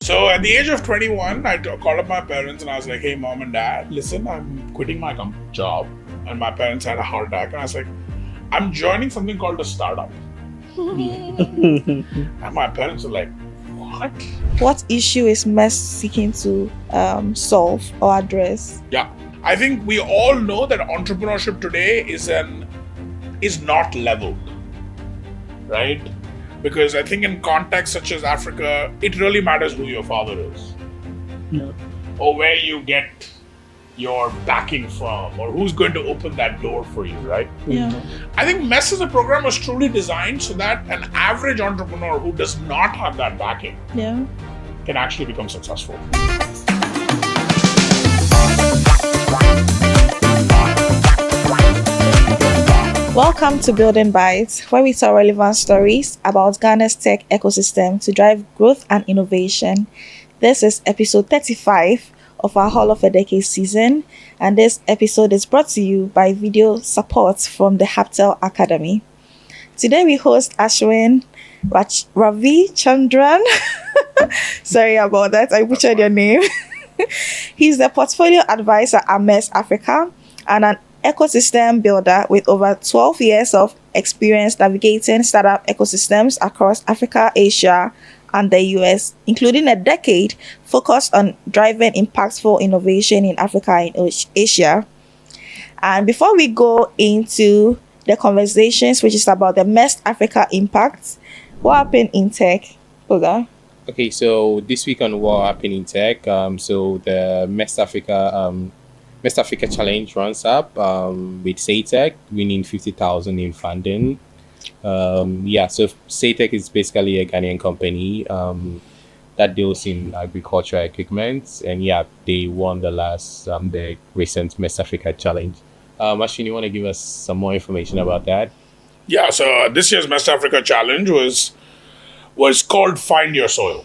So at the age of 21, I called up my parents and I was like, hey, mom and dad, listen, I'm quitting my job. And my parents had a heart attack. And I was like, I'm joining something called a startup. And my parents were like, what? What issue is MEST seeking to solve or address? Yeah, I think we all know that entrepreneurship today is not leveled, right? Because I think in contexts such as Africa, it really matters who your father is. Yeah. Or where you get your backing from, or who's going to open that door for you, right? Yeah. I think MEST as a program was truly designed so that an average entrepreneur who does not have that backing can actually become successful. Welcome to Building Bytes, where we tell relevant stories about Ghana's tech ecosystem to drive growth and innovation. This is episode 35 of our Hall of a Decade season, and this episode is brought to you by video support from the Haptel Academy. Today we host Ashwin Ravichandran. Sorry about that, I butchered your name. He's the Portfolio Advisor at MEST Africa and an ecosystem builder with over 12 years of experience navigating startup ecosystems across Africa, Asia, and the US, including a decade focused on driving impactful innovation in Africa and Asia. And before we go into the conversations, which is about the MEST Africa impact, what happened in tech, Oga? Okay, so this week on What Happened in Tech, so the MEST Africa Challenge runs up with SayTech winning 50,000 in funding. So SayTech is basically a Ghanaian company that deals in agricultural equipment, and they won the recent MEST Africa Challenge. Ashwin, you want to give us some more information about that? Yeah, so this year's MEST Africa Challenge was called Find Your Soil.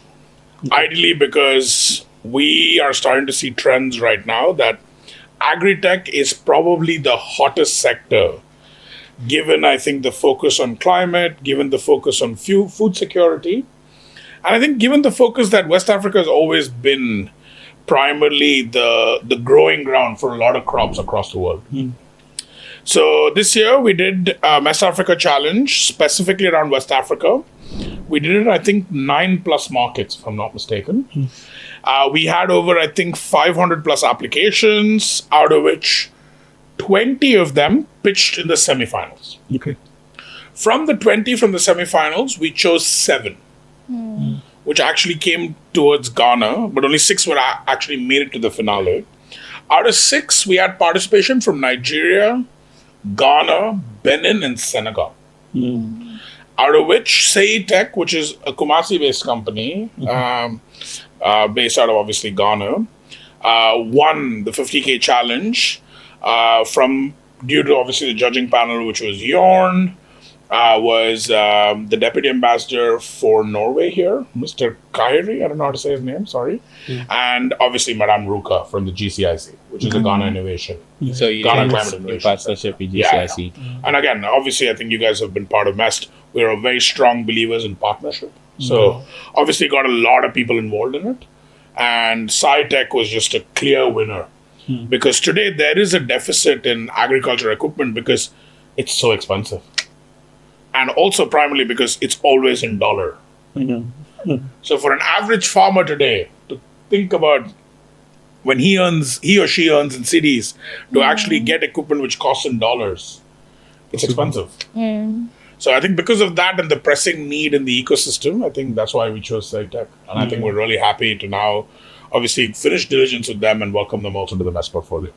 Ideally, because we are starting to see trends right now that agri-tech is probably the hottest sector, given, I think, the focus on climate, given the focus on food security, and I think given the focus that West Africa has always been primarily the growing ground for a lot of crops across the world. So this year we did MEST Africa Challenge specifically around West Africa. We did it, I think, 9+ markets, if I'm not mistaken. We had over, I think, 500+ applications, out of which 20 of them pitched in the semifinals. Okay. From the 20 from the semifinals, we chose 7, which actually came towards Ghana, but only 6 were actually made it to the finale. Out of 6, we had participation from Nigeria, Ghana, Benin, and Senegal. Out of which SayTech, which is a Kumasi-based company, based out of obviously Ghana, won the 50K challenge due to obviously the judging panel, which was Jorn, was the deputy ambassador for Norway here, Mr. Kairi, I don't know how to say his name, sorry, and obviously Madame Ruka from the GCIC, which is a Ghana Innovation. So you Ghana did Climate in Innovation. partnership with GCIC. And again, obviously, I think you guys have been part of MEST. We're very strong believers in partnership. So obviously got a lot of people involved in it. And SayTech was just a clear winner. Because today there is a deficit in agriculture equipment because it's so expensive. And also primarily because it's always in dollar. So for an average farmer today to think about when he or she earns in cities to actually get equipment which costs in dollars, it's expensive. So I think because of that and the pressing need in the ecosystem, I think that's why we chose SayTech. And I think we're really happy to now obviously finish diligence with them and welcome them also to the MEST portfolio.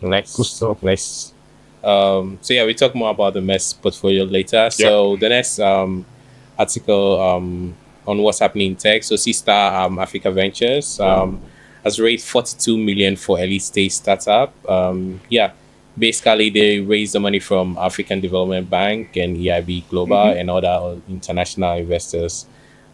Nice. Nice. We talk more about the MEST portfolio later. So the next article on what's happening in tech. So Seastar Africa Ventures has raised 42 million for early stage startup. Basically, they raised the money from African Development Bank and EIB Global and other international investors.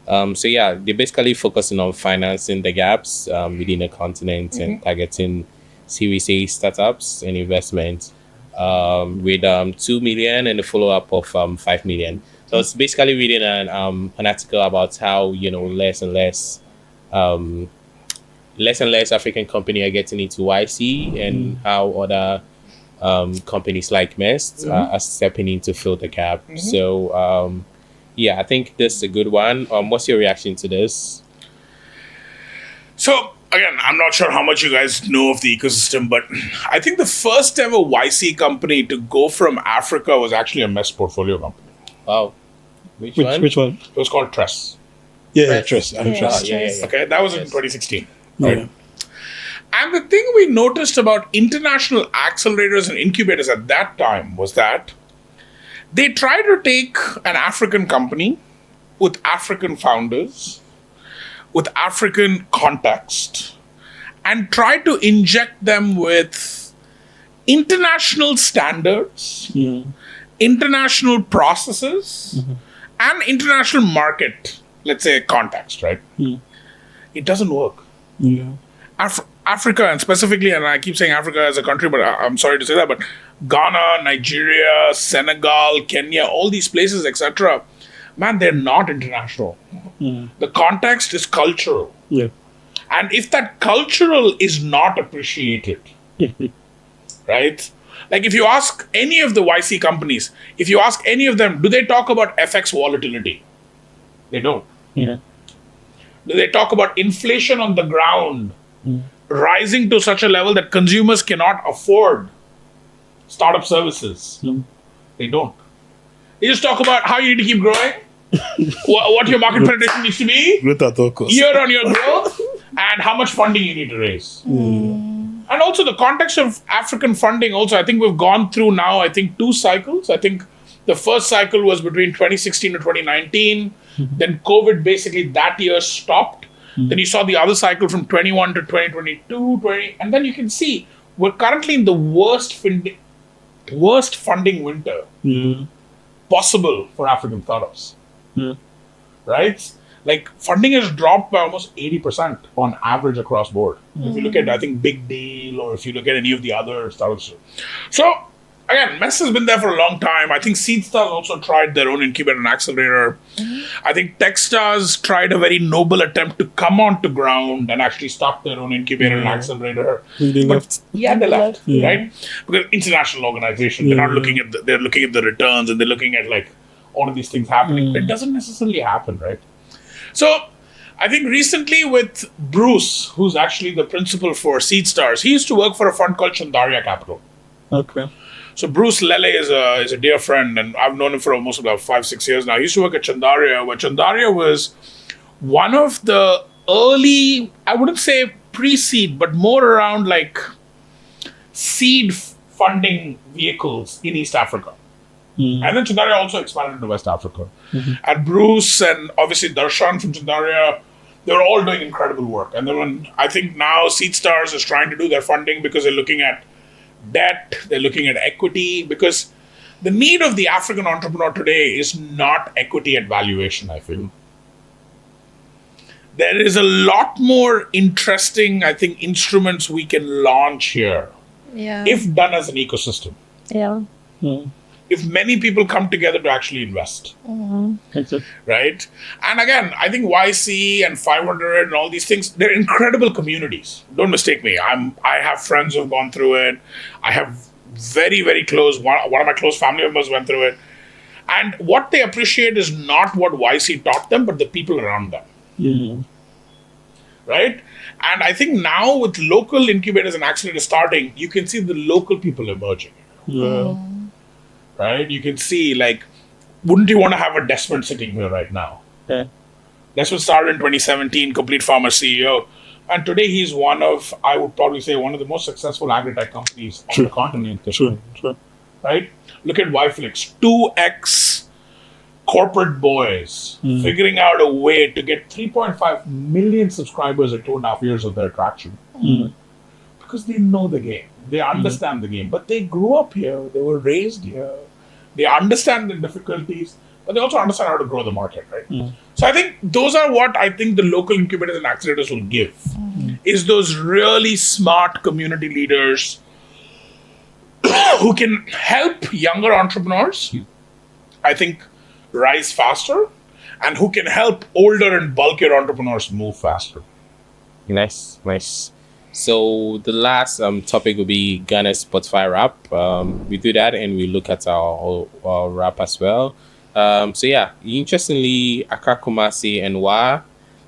They're basically focusing on financing the gaps within the continent and targeting Series A startups and investments with 2 million and a follow-up of 5 million. So it's basically reading an article about how, less and less less and less African company are getting into YC, and how other companies like MEST are stepping in to fill the gap. So yeah, I think this is a good one. What's your reaction to this? So again, I'm not sure how much you guys know of the ecosystem, but I think the first ever YC company to go from Africa was actually a MEST portfolio company. Wow. Which one? Which one? It was called Tress. Yeah, Trust. Yeah. Trust. Yeah. Okay, that was in Yes. 2016. Yeah. And the thing we noticed about international accelerators and incubators at that time was that they tried to take an African company with African founders, with African context, and try to inject them with international standards, international processes, and international market, let's say, context, right? It doesn't work. Yeah. Africa, and specifically, and I keep saying Africa as a country, but I'm sorry to say that, but Ghana, Nigeria, Senegal, Kenya, all these places, etc., man, they're not international. The context is cultural. Yeah. And if that cultural is not appreciated, right? Like if you ask any of the YC companies, if you ask any of them, do they talk about FX volatility? They don't. Yeah. Do they talk about inflation on the ground rising to such a level that consumers cannot afford startup services? They don't. They just talk about how you need to keep growing, what your market penetration needs to be, Growth at all costs. year-on-year growth, and how much funding you need to raise. And also the context of African funding also, I think we've gone through now, I think 2 cycles. I think the first cycle was between 2016 to 2019. Then COVID basically that year stopped. Then you saw the other cycle from 21 to 2022, and then you can see we're currently in the worst funding winter possible for African startups. Right? Like funding has dropped by almost 80% on average across board. If you look at, I think, Big Deal, or if you look at any of the other startups. So again, MEST has been there for a long time. I think SeedStars also tried their own incubator and accelerator. I think Techstars tried a very noble attempt to come onto ground and actually start their own incubator and accelerator. They left. Yeah, they left, Yeah. right? Because international organization, they're not looking at they're looking at the returns, and they're looking at like all of these things happening. But it doesn't necessarily happen, right? So I think recently with Bruce, who's actually the principal for SeedStars, he used to work for a fund called Chandaria Capital. Okay. So Bruce Lele is a dear friend, and I've known him for almost about 5-6 years now. He used to work at Chandaria, where Chandaria was one of the early, I wouldn't say pre-seed, but more around like seed funding vehicles in East Africa. And then Chandaria also expanded into West Africa. And Bruce and obviously Darshan from Chandaria, they were all doing incredible work. And then when I think now SeedStars is trying to do their funding because they're looking at debt, they're looking at equity, because the need of the African entrepreneur today is not equity at valuation, I feel. There is a lot more interesting, I think, instruments we can launch here Yeah. if done as an ecosystem. Yeah. If many people come together to actually invest, right? And again, I think YC and 500 and all these things, they're incredible communities. Don't mistake me. I have friends who've gone through it. I have very, very close, one of my close family members went through it. And what they appreciate is not what YC taught them, but the people around them. Right? And I think now with local incubators and accelerators starting, you can see the local people emerging. Right? You can see, like, wouldn't you want to have a Desmond sitting here right now? Desmond started in 2017, Complete Farmer CEO. And today he's one of, I would probably say, one of the most successful agri-tech companies on the continent. True. Right? Look at Yflix, 2x corporate boys figuring out a way to get 3.5 million subscribers in 2.5 years of their traction. Because they know the game. They understand the game. But they grew up here. They were raised here. They understand the difficulties, but they also understand how to grow the market, right? So I think those are what I think the local incubators and accelerators will give, is those really smart community leaders who can help younger entrepreneurs, I think, rise faster, and who can help older and bulkier entrepreneurs move faster. Nice. So the last topic will be Ghana's Spotify rap. We do that and we look at our rap as well. So yeah, interestingly, Accra, Kumasi, and Wa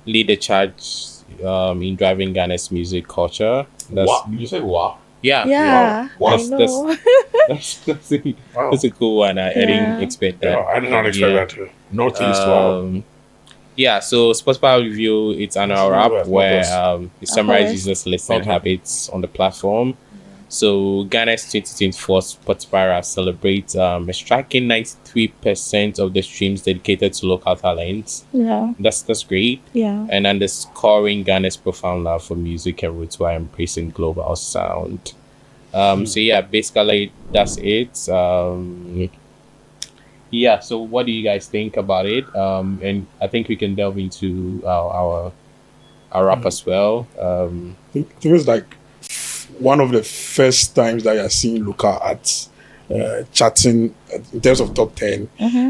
lead the charge in driving Ghana's music culture. Wow. Did you say wow? Yeah. Yeah, Wow. I know. That's a cool one. I didn't expect that. Yeah, I did not expect that too. Northeast, wow. Yeah, so Spotify review it's an hour app where it summarizes users' listening habits on the platform. So Ghana's 2024 Spotify rap celebrates a striking 93% of the streams dedicated to local talents. Yeah, That's great. yeah. And underscoring Ghana's profound love for music and roots while embracing global sound. So yeah, basically that's it. Yeah, so what do you guys think about it? And I think we can delve into our rap as well. I think it's like one of the first times that you're seeing local arts chatting in terms of top 10.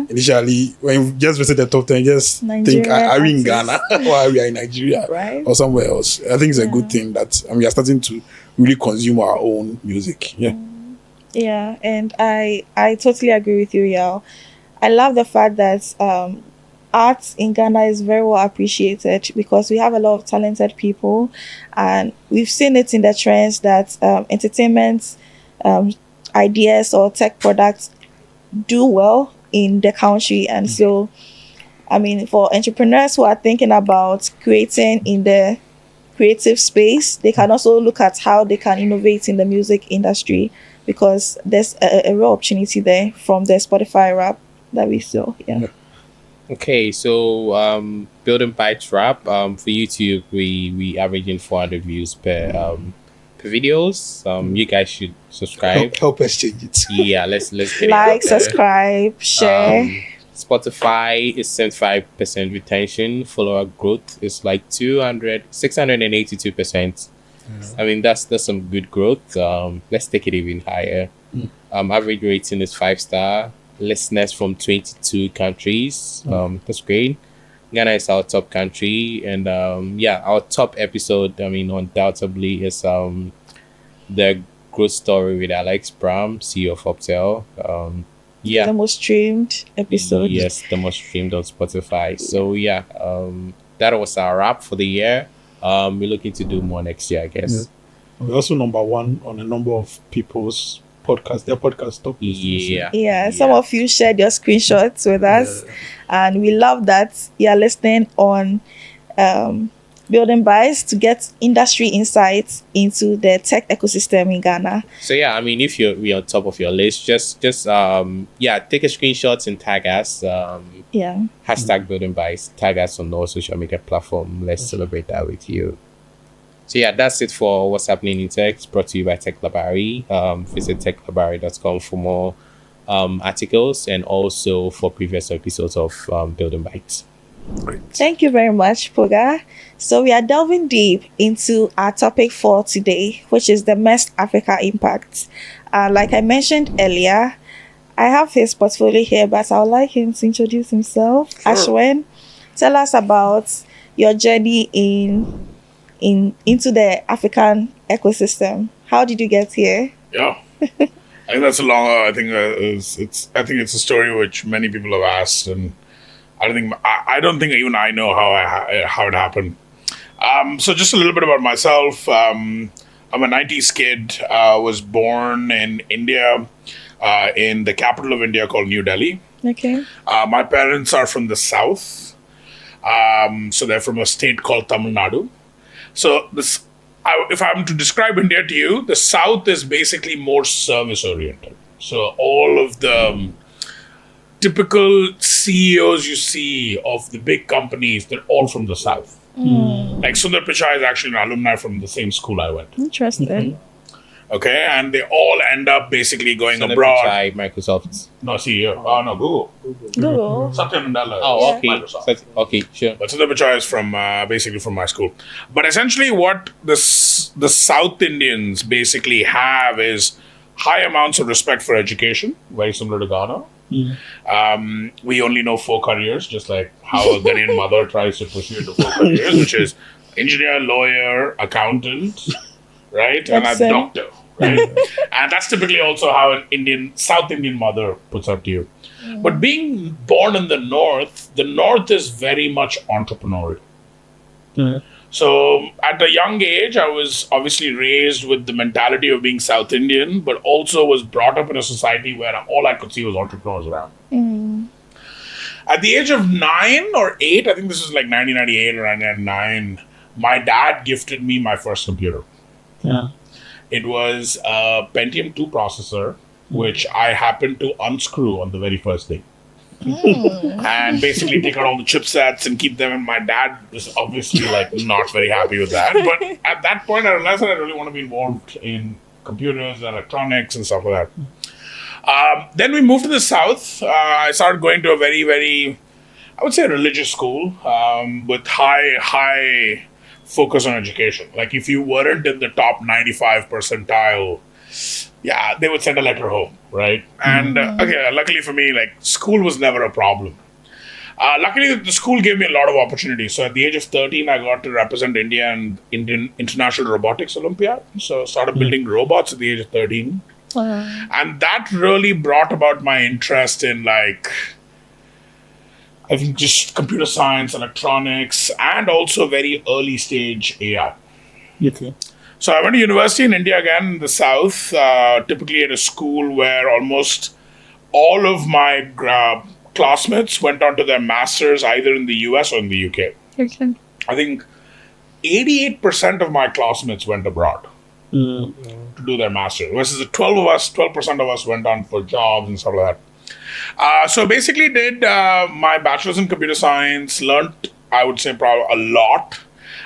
Initially, when you just visit the top 10, just think, Nigerian are we in artists. Ghana or are we in Nigeria Right. or somewhere else? I think it's a good thing that we are starting to really consume our own music. Yeah. Yeah, and I totally agree with you, Yao. I love the fact that art in Ghana is very well appreciated because we have a lot of talented people, and we've seen it in the trends that entertainment ideas or tech products do well in the country. And so, I mean, for entrepreneurs who are thinking about creating in the creative space, they can also look at how they can innovate in the music industry, because there's a real opportunity there from the Spotify rap that we saw. Yeah. Okay, so Building Bytes rap for YouTube, we averaging 400 views per videos. You guys should subscribe. Help us change it. Yeah, let's get Like, it out there. subscribe, share. Spotify is 75% retention. Follower growth is like 682%. I mean, that's some good growth. Let's take it even higher. Average rating is 5-star. Listeners from 22 countries. That's great. Ghana is our top country, and our top episode, I mean, undoubtedly is the growth story with Alex Bram, CEO of Optel. The most streamed episode. Yes, the most streamed on Spotify. So yeah, that was our wrap for the year. We're looking to do more next year, I guess. We're also number one on a number of people's podcasts. Their podcast top. Yeah, some of you shared your screenshots with us, and we love that you're listening on Building Bytes to get industry insights into the tech ecosystem in Ghana. So yeah, I mean, if you're on top of your list, just take a screenshot and tag us. Hashtag Building Bytes. Tag us on all social media platform. Let's celebrate that with you. So yeah, that's it for what's happening in tech. It's brought to you by Tech Library. Visit techlibrary.com for more articles and also for previous episodes of Building Bytes. Great. Thank you very much, Poga. So we are delving deep into our topic for today, which is the MEST Africa impact. Like I mentioned earlier, I have his portfolio here, but I would like him to introduce himself. Sure. Ashwin, tell us about your journey into the African ecosystem. How did you get here? Yeah, I think that's a long. I think it's a story which many people have asked, and I don't think even I know how it happened. So just a little bit about myself. I'm a 90s kid. Was born in India, in the capital of India called New Delhi. Okay. My parents are from the south, so they're from a state called Tamil Nadu. So if I'm to describe India to you, the south is basically more service oriented. So all of the typical CEOs you see of the big companies, they're all from the south. Like Sundar Pichai is actually an alumni from the same school I went to. Interesting. Okay, and they all end up basically going Sundar abroad. Pichai, Microsoft. No, CEO. Oh, no, Google. Satya Nadella. Oh, okay. Microsoft. Okay, sure. But Sundar Pichai is from basically from my school. But essentially, what the South Indians basically have is high amounts of respect for education, very similar to Ghana. We only know 4 careers, just like how a Ghanaian mother tries to push you into 4 careers, which is engineer, lawyer, accountant, right? And a Excellent. doctor, right? And that's typically also how an South Indian mother puts up to you. But being born in the North is very much entrepreneurial. So at a young age, I was obviously raised with the mentality of being South Indian, but also was brought up in a society where all I could see was entrepreneurs around. At the age of 9 or 8, I think this is like 1998 or 1999, my dad gifted me my first computer. Yeah. It was a Pentium 2 processor, which I happened to unscrew on the very first day. And basically take out all the chipsets and keep them. And my dad was obviously like not very happy with that. But at that point, I realized that I really want to be involved in computers, electronics, and stuff like that. Then we moved to the South. I started going to a very, very, I would say, religious school with high focus on education. Like if you weren't in the top 95 percentile, yeah, they would send a letter home, right? And luckily for me, like school was never a problem. Luckily, the school gave me a lot of opportunities. So at the age of 13, I got to represent India in Indian International Robotics Olympiad. So I started building robots at the age of 13. And that really brought about my interest in like, I think just computer science, electronics, and also very early stage AI. Okay. So I went to university in India again, in the South, typically at a school where almost all of my classmates went on to their masters either in the US or in the UK. Okay. I think 88% of my classmates went abroad to do their masters, versus the 12% of us went on for jobs and stuff like that. So basically did my bachelor's in computer science, learned, I would say, probably a lot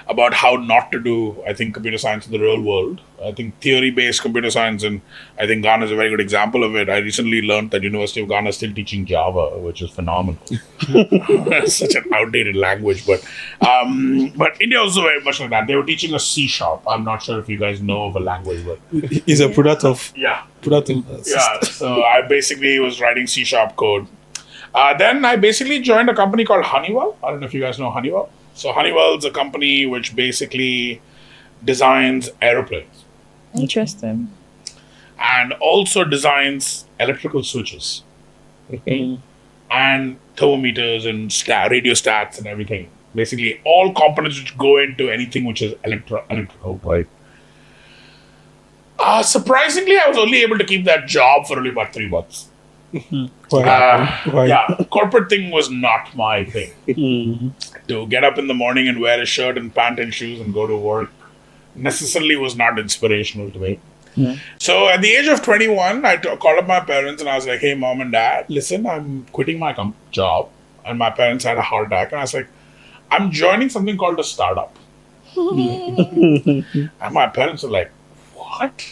about how not to do, I think, computer science in the real world. I think theory-based computer science, and I think Ghana is a very good example of it. I recently learned that University of Ghana is still teaching Java, which is phenomenal. It's such an outdated language, but India also very much like that. They were teaching us C#. I'm not sure if you guys know of a language, but It's a product of yeah. system. So I basically was writing C# code. Then I basically joined a company called Honeywell. I don't know if you guys know Honeywell. So Honeywell is a company which basically designs aeroplanes Interesting. and also designs electrical switches Okay. and thermometers and radio stats and everything. Basically, all components which go into anything which is electrical. Right. Surprisingly, I was only able to keep that job for only about 3 months. Why? Yeah, corporate thing was not my thing. To get up in the morning and wear a shirt and pant and shoes and go to work necessarily was not inspirational to me. So at the age of 21, I called up my parents and I was like, hey, mom and dad, listen, I'm quitting my job. And my parents had a heart attack. And I was like, I'm joining something called a startup. And my parents were like, what?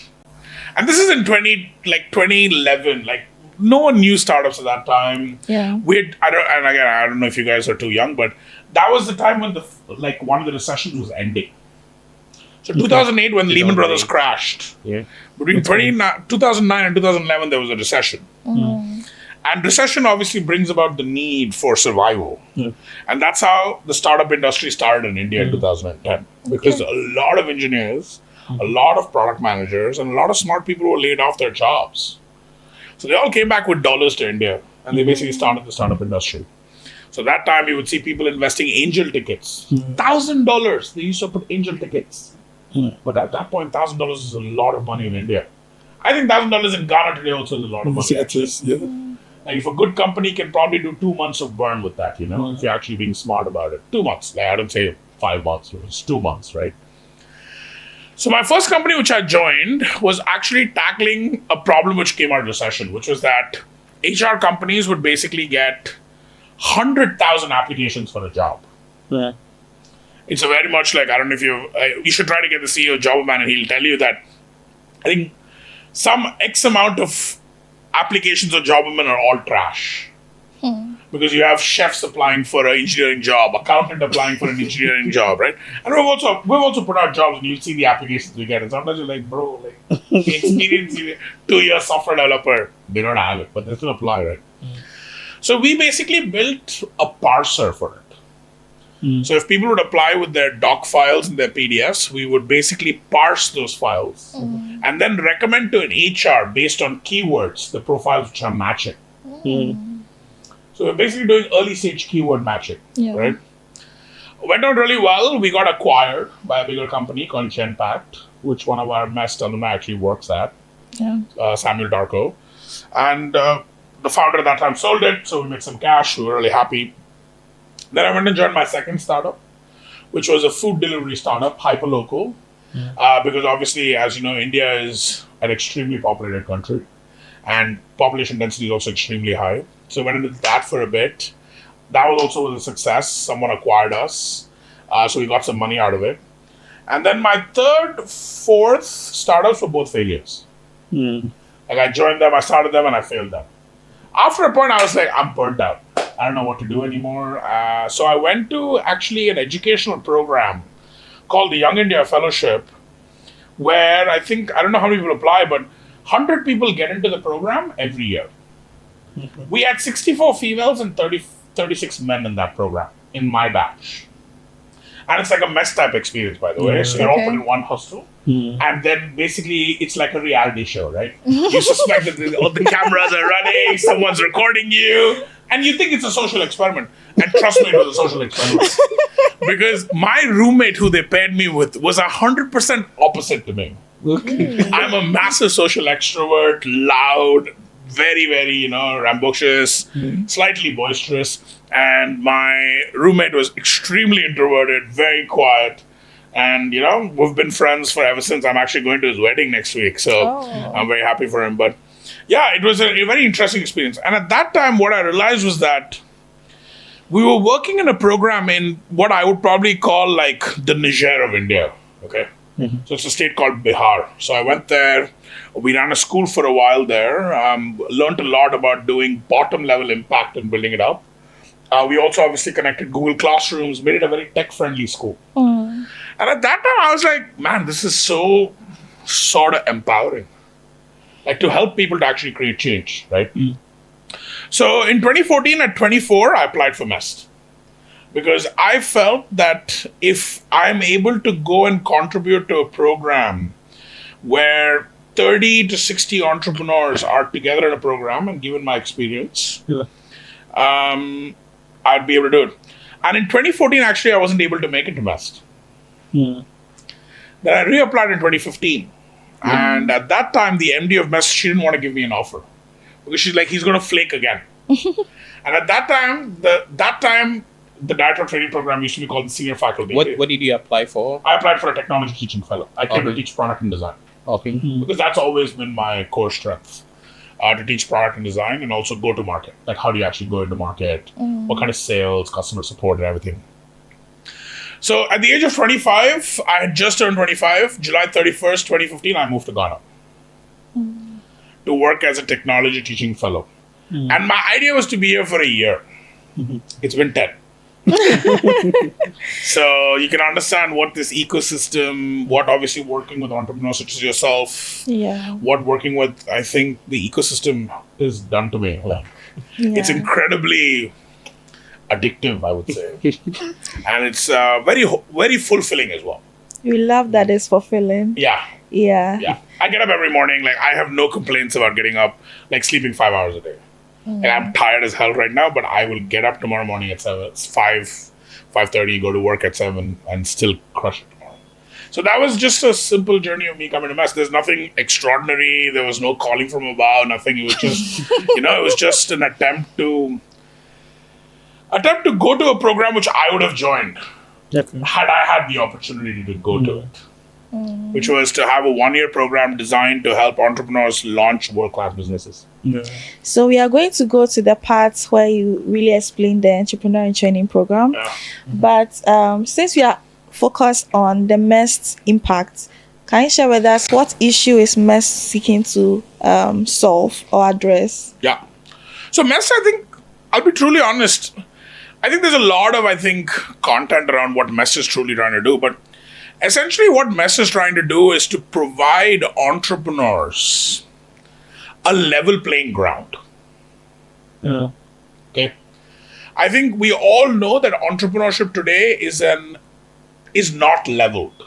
And this is in 2011. Like, no one knew startups at that time. Yeah. I don't know if you guys are too young, but that was the time when one of the recessions was ending. So 2008, when Lehman Brothers crashed, Yeah. between 2009 and 2011, there was a recession. And recession obviously brings about the need for survival. And that's how the startup industry started in India in 2010. Because a lot of engineers, a lot of product managers, and a lot of smart people were laid off their jobs. So they all came back with dollars to India, and they basically started the startup industry. So that time you would see people investing angel tickets. $1,000. They used to put angel tickets. But at that point, $1,000 is a lot of money in India. I think $1,000 in Ghana today also is a lot of money. Like if a good company can probably do 2 months of burn with that, if you're actually being smart about it. 2 months. Like I don't say 5 months. It's 2 months, right? So my first company which I joined was actually tackling a problem which came out of recession, which was that HR companies would basically get 100,000 applications for a job. Yeah. It's a very much like, I don't know if you should try to get the CEO of Jobberman and he'll tell you that I think some X amount of applications of Jobberman are all trash. Because you have chefs applying for an engineering job, accountant applying for an engineering job, right? And we've also put out jobs and you'll see the applications we get. And sometimes you're like, bro, experience 2-year software developer. They don't have it, but they still apply, right? So we basically built a parser for it. So if people would apply with their doc files and their PDFs, we would basically parse those files and then recommend to an HR based on keywords the profiles which are matching. So we're basically doing early stage keyword matching, right? Went on really well. We got acquired by a bigger company called Genpact, which one of our MEST alumni actually works at, Samuel Darko. And the founder at that time sold it, so we made some cash. We were really happy. Then I went and joined my second startup, which was a food delivery startup, hyperlocal. Because obviously, as you know, India is an extremely populated country and population density is also extremely high. So went into that for a bit. That was also a success. Someone acquired us. So we got some money out of it. And then my third, fourth startups were both failures. Like I joined them, I started them, and I failed them. After a point, I was like, I'm burnt out. I don't know what to do anymore. So I went to actually an educational program called the Young India Fellowship, where I don't know how many people apply, but 100 people get into the program every year. We had 64 females and 36 men in that program, in my batch. And it's like a MEST type experience, by the way. So you're all put in one hostel. And then basically it's like a reality show, right? You suspect that all the cameras are running, someone's recording you, and you think it's a social experiment. And trust me, it was a social experiment. Because my roommate who they paired me with was 100% opposite to me. I'm a massive social extrovert, loud, very, very, rambunctious, slightly boisterous. And my roommate was extremely introverted, very quiet. And, we've been friends for ever since. I'm actually going to his wedding next week. So I'm very happy for him. But yeah, it was a very interesting experience. And at that time, what I realized was that we were working in a program in what I would probably call like the Niger of India. Okay. So it's a state called Bihar. So I went there. We ran a school for a while there. Learned a lot about doing bottom level impact and building it up. We also obviously connected Google Classrooms, made it a very tech-friendly school. And at that time, I was like, man, this is so sort of empowering. Like to help people to actually create change, right? So in 2014, at 24, I applied for MEST. Because I felt that if I'm able to go and contribute to a program where 30 to 60 entrepreneurs are together in a program, and given my experience, I'd be able to do it. And in 2014, actually, I wasn't able to make it to MEST. Then I reapplied in 2015. And at that time, the MD of MEST, she didn't want to give me an offer. Because she's like, he's going to flake again. And at that time, the director of training program used to be called the senior faculty. What did you apply for? I applied for a technology teaching fellow. I came to teach product and design. Because that's always been my core strength. To teach product and design and also go to market. Like how do you actually go into market? What kind of sales, customer support and everything. So at the age of 25, I had just turned 25. July 31st, 2015, I moved to Ghana. To work as a technology teaching fellow. And my idea was to be here for a year. It's been 10. So you can understand what this ecosystem, what obviously working with entrepreneurs such as yourself, what working with, I think the ecosystem is done to me. Like, it's incredibly addictive, I would say. And it's very, very fulfilling as well. We love that it's fulfilling. Yeah. I get up every morning. Like I have no complaints about getting up, like sleeping 5 hours a day. And I'm tired as hell right now, but I will get up tomorrow morning at 7. It's 5:30, go to work at 7 and still crush it tomorrow. So that was just a simple journey of me coming to MEST. There's nothing extraordinary. There was no calling from above, nothing. It was just, it was just an attempt to go to a program which I would have joined had I had the opportunity to go to it. Which was to have a 1-year program designed to help entrepreneurs launch world-class businesses. So we are going to go to the parts where you really explain the entrepreneur and training program. But since we are focused on the MEST impact, can you share with us what issue is MEST seeking to solve or address? Yeah. So MEST, I think, I'll be truly honest, I think there's a lot of, content around what MEST is truly trying to do. But essentially what MEST is trying to do is to provide entrepreneurs a level playing ground. Okay. I think we all know that entrepreneurship today is not leveled,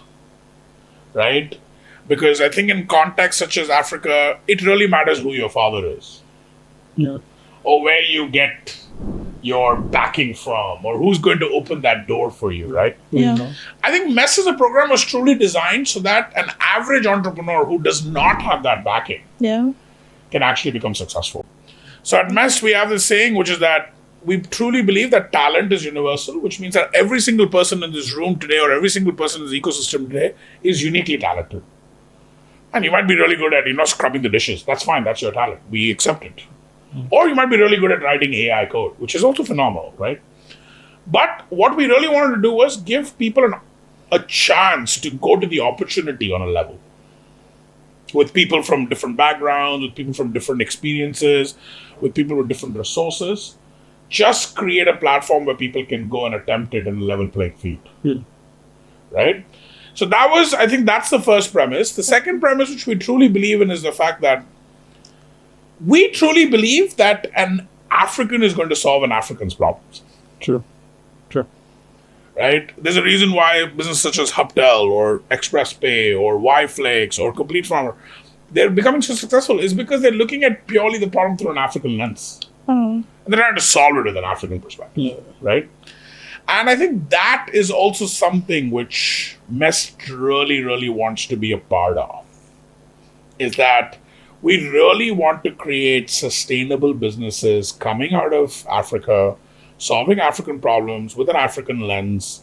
right? Because I think in contexts such as Africa, it really matters who your father is, or where you get your backing from, or who's going to open that door for you, right? Yeah. I think MEST as a program was truly designed so that an average entrepreneur who does not have that backing Yeah. can actually become successful. So at MEST, we have this saying, which is that we truly believe that talent is universal, which means that every single person in this room today or every single person in this ecosystem today is uniquely talented. And you might be really good at, scrubbing the dishes. That's fine. That's your talent. We accept it. Or you might be really good at writing AI code, which is also phenomenal, right? But what we really wanted to do was give people a chance to go to the opportunity on a level. With people from different backgrounds, with people from different experiences, with people with different resources. Just create a platform where people can go and attempt it in a level playing field. Right? So I think that's the first premise. The second premise, which we truly believe in, is the fact that we truly believe that an African is going to solve an African's problems. True. Right? There's a reason why businesses such as Hubtel or Express Pay or YFlakes or Complete Farmer, they're becoming so successful is because they're looking at purely the problem through an African lens. And they're trying to solve it with an African perspective. Right? And I think that is also something which MEST really, really wants to be a part of. Is that we really want to create sustainable businesses coming out of Africa, solving African problems with an African lens,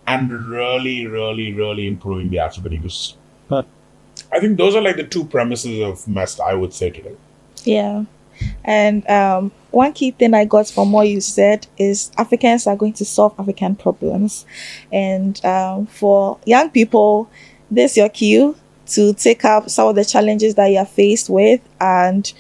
and really, really, really improving the African ecosystem. I think those are like the two premises of MEST, I would say today. Yeah. And one key thing I got from what you said is Africans are going to solve African problems. And for young people, this is your cue to take up some of the challenges that you are faced with and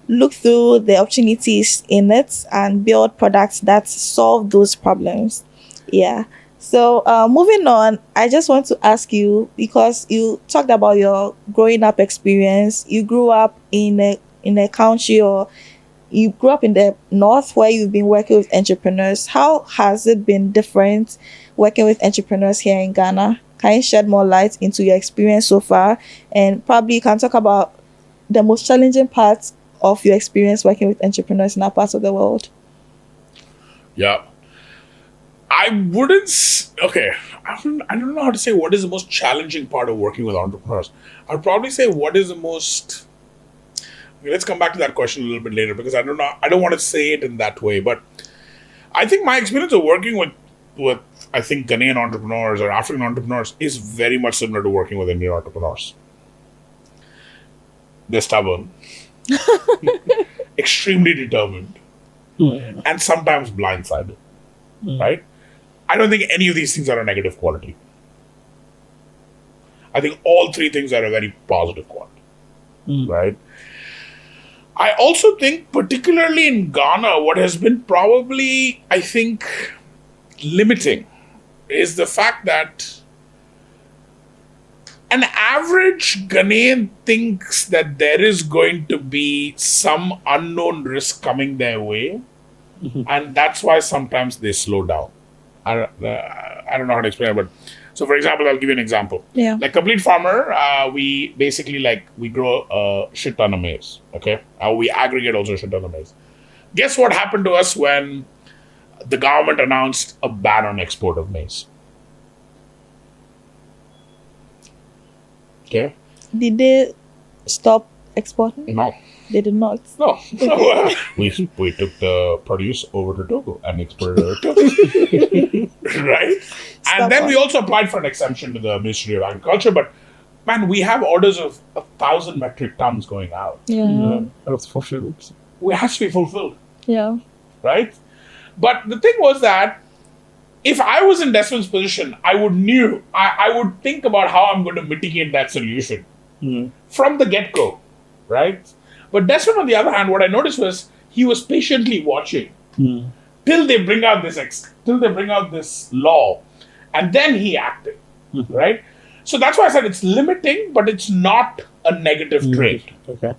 look through the opportunities in it and build products that solve those problems. Yeah. So moving on, I just want to ask you, because you talked about your growing up experience. You grew up in a country, or you grew up in the north where you've been working with entrepreneurs. How has it been different working with entrepreneurs here in Ghana? Can you shed more light into your experience so far? And probably you can talk about the most challenging parts of your experience working with entrepreneurs in our parts of the world. Yeah. I don't know how to say what is the most challenging part of working with entrepreneurs. I'd probably say what is the most... Let's come back to that question a little bit later, because I don't want to say it in that way. But I think my experience of working with I think Ghanaian entrepreneurs or African entrepreneurs is very much similar to working with Indian entrepreneurs. They're stubborn, extremely determined, and sometimes blindsided. Right? I don't think any of these things are a negative quality. I think all three things are a very positive quality. Right? I also think, particularly in Ghana, what has been probably, I think, limiting is the fact that an average Ghanaian thinks that there is going to be some unknown risk coming their way, and that's why sometimes they slow down. I don't know how to explain it, but so for example, I'll give you an example. Yeah. Like Complete Farmer, we basically we grow a shit ton of maize. Okay, we aggregate also a shit ton of maize. Guess what happened to us when the government announced a ban on export of maize? Okay. Did they stop exporting? No. They did not. No. So, we took the produce over to Togo and exported it to Togo. Right? And then we also applied for an exemption to the Ministry of Agriculture. But, man, we have orders of 1,000 metric tons going out. Yeah. That's fulfilled. It has to be fulfilled. Yeah. Right? But the thing was that if I was in Desmond's position, I would think about how I'm going to mitigate that solution from the get-go. Right? But Desmond, on the other hand, what I noticed was he was patiently watching till they bring out this law, and then he acted, right? So that's why I said it's limiting, but it's not a negative trait. Okay.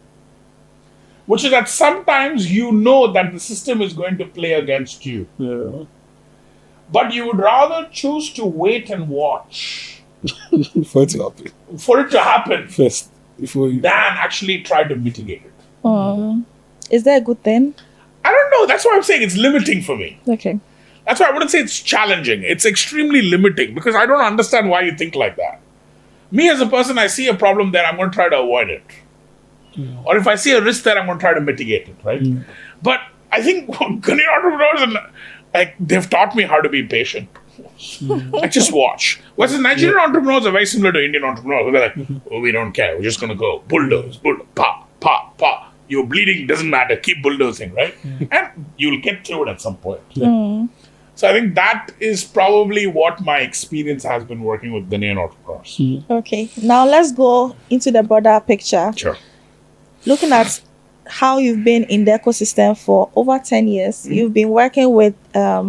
which is that sometimes you know that the system is going to play against you, Yeah. but you would rather choose to wait and watch For it to happen for it to happen first before you. than actually try to mitigate it. Is that a good thing? I don't know. That's why I'm saying it's limiting for me. Okay. That's why I wouldn't say it's challenging. It's extremely limiting because I don't understand why you think like that. Me as a person, I see a problem there, I'm going to try to avoid it. Or if I see a risk there, I'm going to try to mitigate it, right? But I think Ghanaian entrepreneurs, like, they've taught me how to be patient. I just watch. Whereas Nigerian entrepreneurs are very similar to Indian entrepreneurs. They're like, oh, we don't care. We're just going to go. Bulldoze, pa, pa, pa. You're bleeding, doesn't matter. Keep bulldozing, right? And you'll get through it at some point. So I think that is probably what my experience has been working with Ghanaian entrepreneurs. Okay. Now let's go into the broader picture. Sure. Looking at how you've been in the ecosystem for over 10 years, you've been working with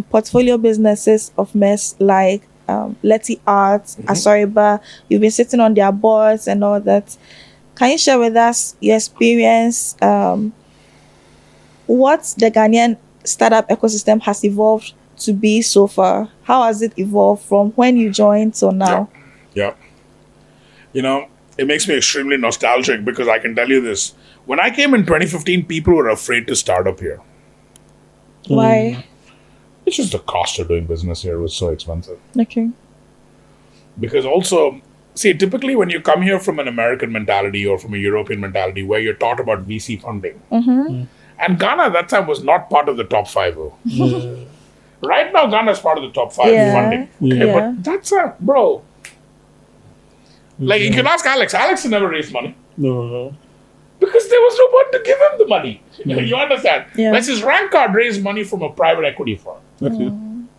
portfolio businesses of MEST like Letty Art, Asoriba. You've been sitting on their boards and all that. Can you share with us your experience? What the Ghanaian startup ecosystem has evolved to be so far? How has it evolved from when you joined till now? Yeah. You know, it makes me extremely nostalgic because I can tell you this. When I came in 2015, people were afraid to start up here. Why? It's just the cost of doing business here was so expensive. Okay. Because also, see, typically when you come here from an American mentality or from a European mentality where you're taught about VC funding, and Ghana at that time was not part of the top 5. Right now, Ghana is part of the top 5 funding. Okay, Yeah. but that's bro. Like, you can ask Alex. Alex never raised money No. because there was no one to give him the money. You understand? Yeah. Let's his rank card raised money from a private equity firm, Okay.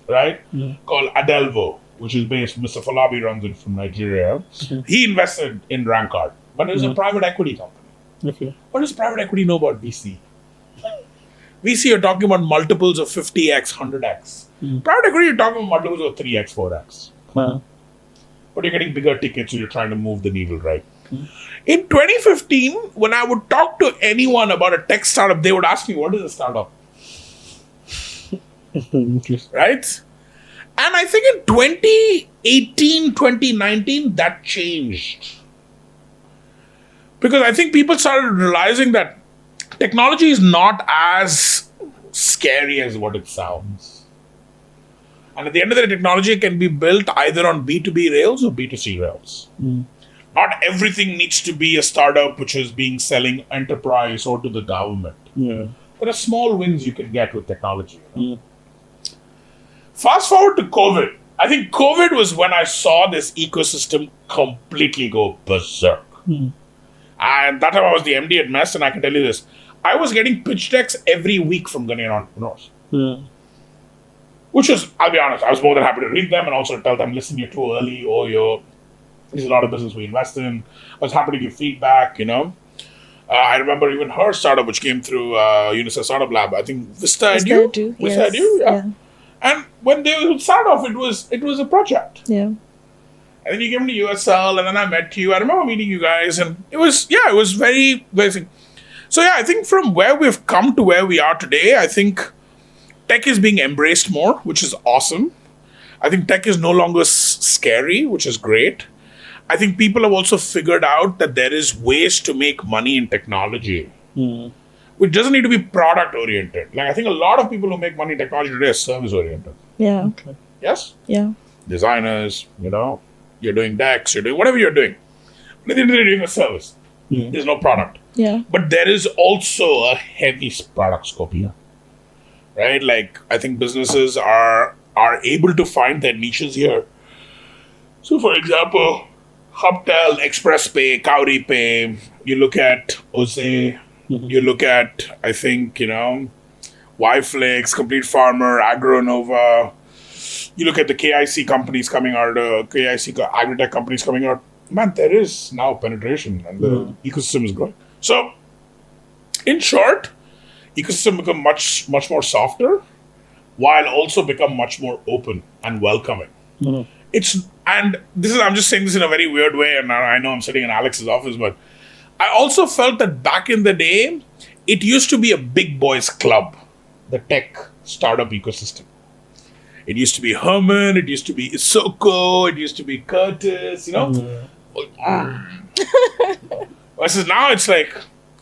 right? Called Adelvo, which is based, Mr. Falabi runs it from Nigeria. He invested in rank card, but it was a private equity company. Okay. What does private equity know about VC? VC, you're talking about multiples of 50x, 100x. Private equity, you're talking about multiples of 3x, 4x. Wow. But you're getting bigger tickets, so you're trying to move the needle, right? In 2015, when I would talk to anyone about a tech startup, they would ask me, what is a startup? Interesting. Right? And I think in 2018, 2019, that changed. Because I think people started realizing that technology is not as scary as what it sounds. And at the end of the day, technology can be built either on B2B rails or B2C rails. Not everything needs to be a startup which is being selling enterprise or to the government. Yeah. There are small wins you can get with technology. You know? Fast forward to COVID. I think COVID was when I saw this ecosystem completely go berserk. And that time I was the MD at MEST, and I can tell you this. I was getting pitch decks every week from Ghanaian entrepreneurs. Yeah. Which was, I'll be honest, I was more than happy to read them and also tell them, listen, you're too early, or this is not a business we invest in. I was happy to give feedback, you know. I remember even her startup, which came through UNICEF Startup Lab, I think Vista Edu. Vista Edu, yeah. And when they would start off, it was a project. Yeah. And then you came to USL, and then I met you. I remember meeting you guys, and it was very, very. So yeah, I think from where we've come to where we are today, I think tech is being embraced more, which is awesome. I think tech is no longer scary, which is great. I think people have also figured out that there is ways to make money in technology, which doesn't need to be product oriented. Like, I think a lot of people who make money in technology today are service oriented. Yeah. Yes? Yeah. Designers, you know, you're doing decks, you're doing whatever you're doing. But at the end of the day, you're doing a service. There's no product. Yeah. But there is also a heavy product scope here. Right? Like, I think businesses are able to find their niches here. So, for example, Hubtel, ExpressPay, CowryPay, you look at Ose, you look at, I think, you know, Yflix, Complete Farmer, AgroNova. You look at the KIC companies coming out, KIC agritech companies coming out. Man, there is now penetration and the ecosystem is growing. So, in short, ecosystem become much more softer, while also become much more open and welcoming. I'm just saying this in a very weird way, and I know I'm sitting in Alex's office, but I also felt that back in the day, it used to be a big boys club, the tech startup ecosystem. It used to be Herman, it used to be Isoko, it used to be Curtis, Versus now it's like,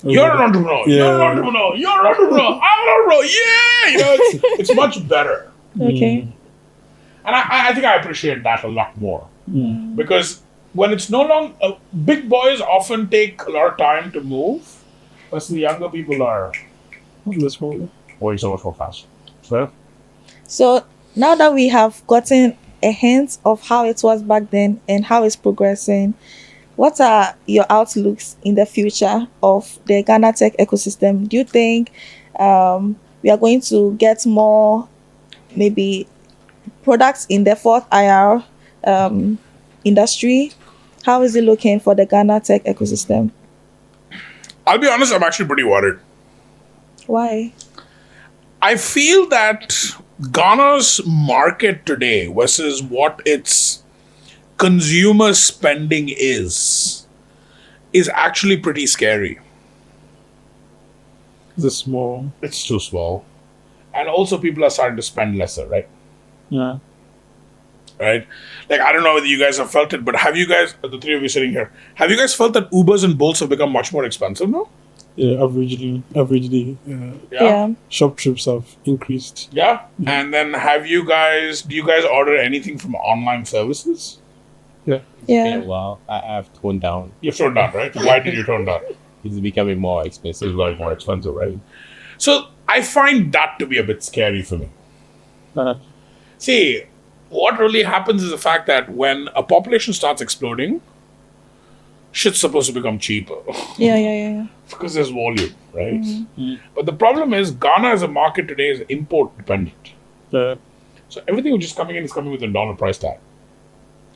you're an entrepreneur, you're an entrepreneur, you're an entrepreneur, I'm an entrepreneur, yeah! It's much better. Okay. And I think I appreciate that a lot more. Because when it's no longer, big boys often take a lot of time to move, but the younger people are going so much more fast. So now that we have gotten a hint of how it was back then and how it's progressing, what are your outlooks in the future of the Ghana tech ecosystem? Do you think we are going to get more, maybe, products in the fourth IR industry? How is it looking for the Ghana tech ecosystem? I'll be honest, I'm actually pretty worried. Why? I feel that Ghana's market today versus what its consumer spending is actually pretty scary. It's small. It's too small. And also people are starting to spend lesser, right? Yeah. Right? Like, I don't know whether you guys have felt it, but have you guys, the three of you sitting here, have you guys felt that Ubers and Bolts have become much more expensive now? Yeah, averagely, Yeah. shop trips have increased. Yeah. And then do you guys order anything from online services? Yeah. Yeah. Well, I've toned down. You've turned down, right? Why did you turn down? It's becoming more expensive. It's very more expensive, right? So I find that to be a bit scary for me. See, what really happens is the fact that when a population starts exploding, shit's supposed to become cheaper. Yeah. Because there's volume, right? But the problem is Ghana as a market today is import dependent. Yeah. So everything which is coming in is coming with a dollar price tag.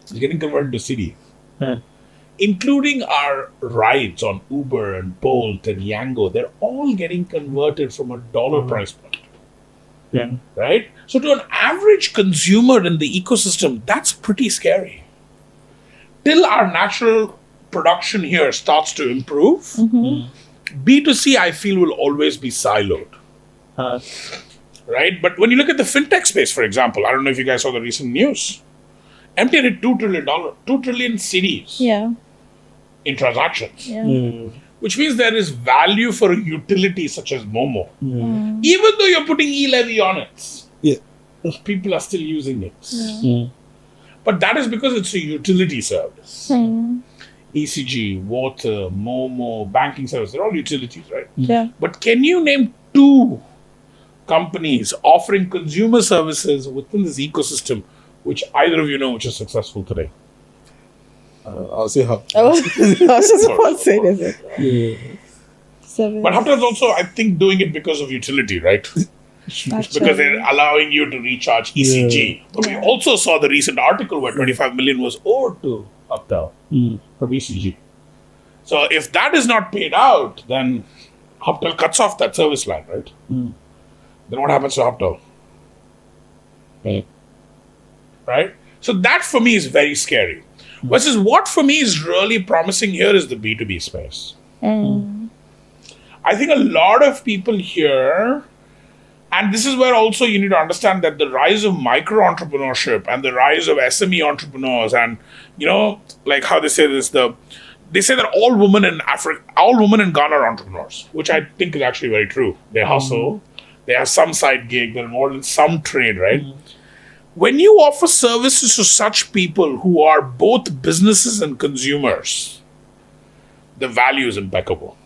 It's getting converted to cedi. Yeah. Including our rides on Uber and Bolt and Yango, they're all getting converted from a dollar price point. Yeah. Right? So to an average consumer in the ecosystem, that's pretty scary. Till our natural production here starts to improve, B2C, I feel, will always be siloed. Right? But when you look at the fintech space, for example, I don't know if you guys saw the recent news. MTN hit $2 trillion cedis Yeah. in transactions. Yeah. Which means there is value for a utility such as Momo. Even though you're putting e-levy on it, people are still using it. But that is because it's a utility service. ECG, water, Momo, banking service, they're all utilities, right? Yeah. But can you name 2 companies offering consumer services within this ecosystem which either of you know which is successful today? I'll say how. I was just about to say this. Yeah. 7. But Hafta is also, I think, doing it because of utility, right? Because they're allowing you to recharge ECG. But we also saw the recent article where 25 million was owed to Hafta from ECG. So if that is not paid out, then Hafta cuts off that service line, right? Then what happens to Hafta? Right? So that for me is very scary. Versus what for me is really promising here is the B2B space. I think a lot of people here, and this is where also you need to understand that the rise of micro-entrepreneurship and the rise of SME entrepreneurs and, like how they say this, they say that all women in Ghana are entrepreneurs, which I think is actually very true. They hustle, they have some side gig, they're involved in some trade, right? When you offer services to such people who are both businesses and consumers, the value is impeccable.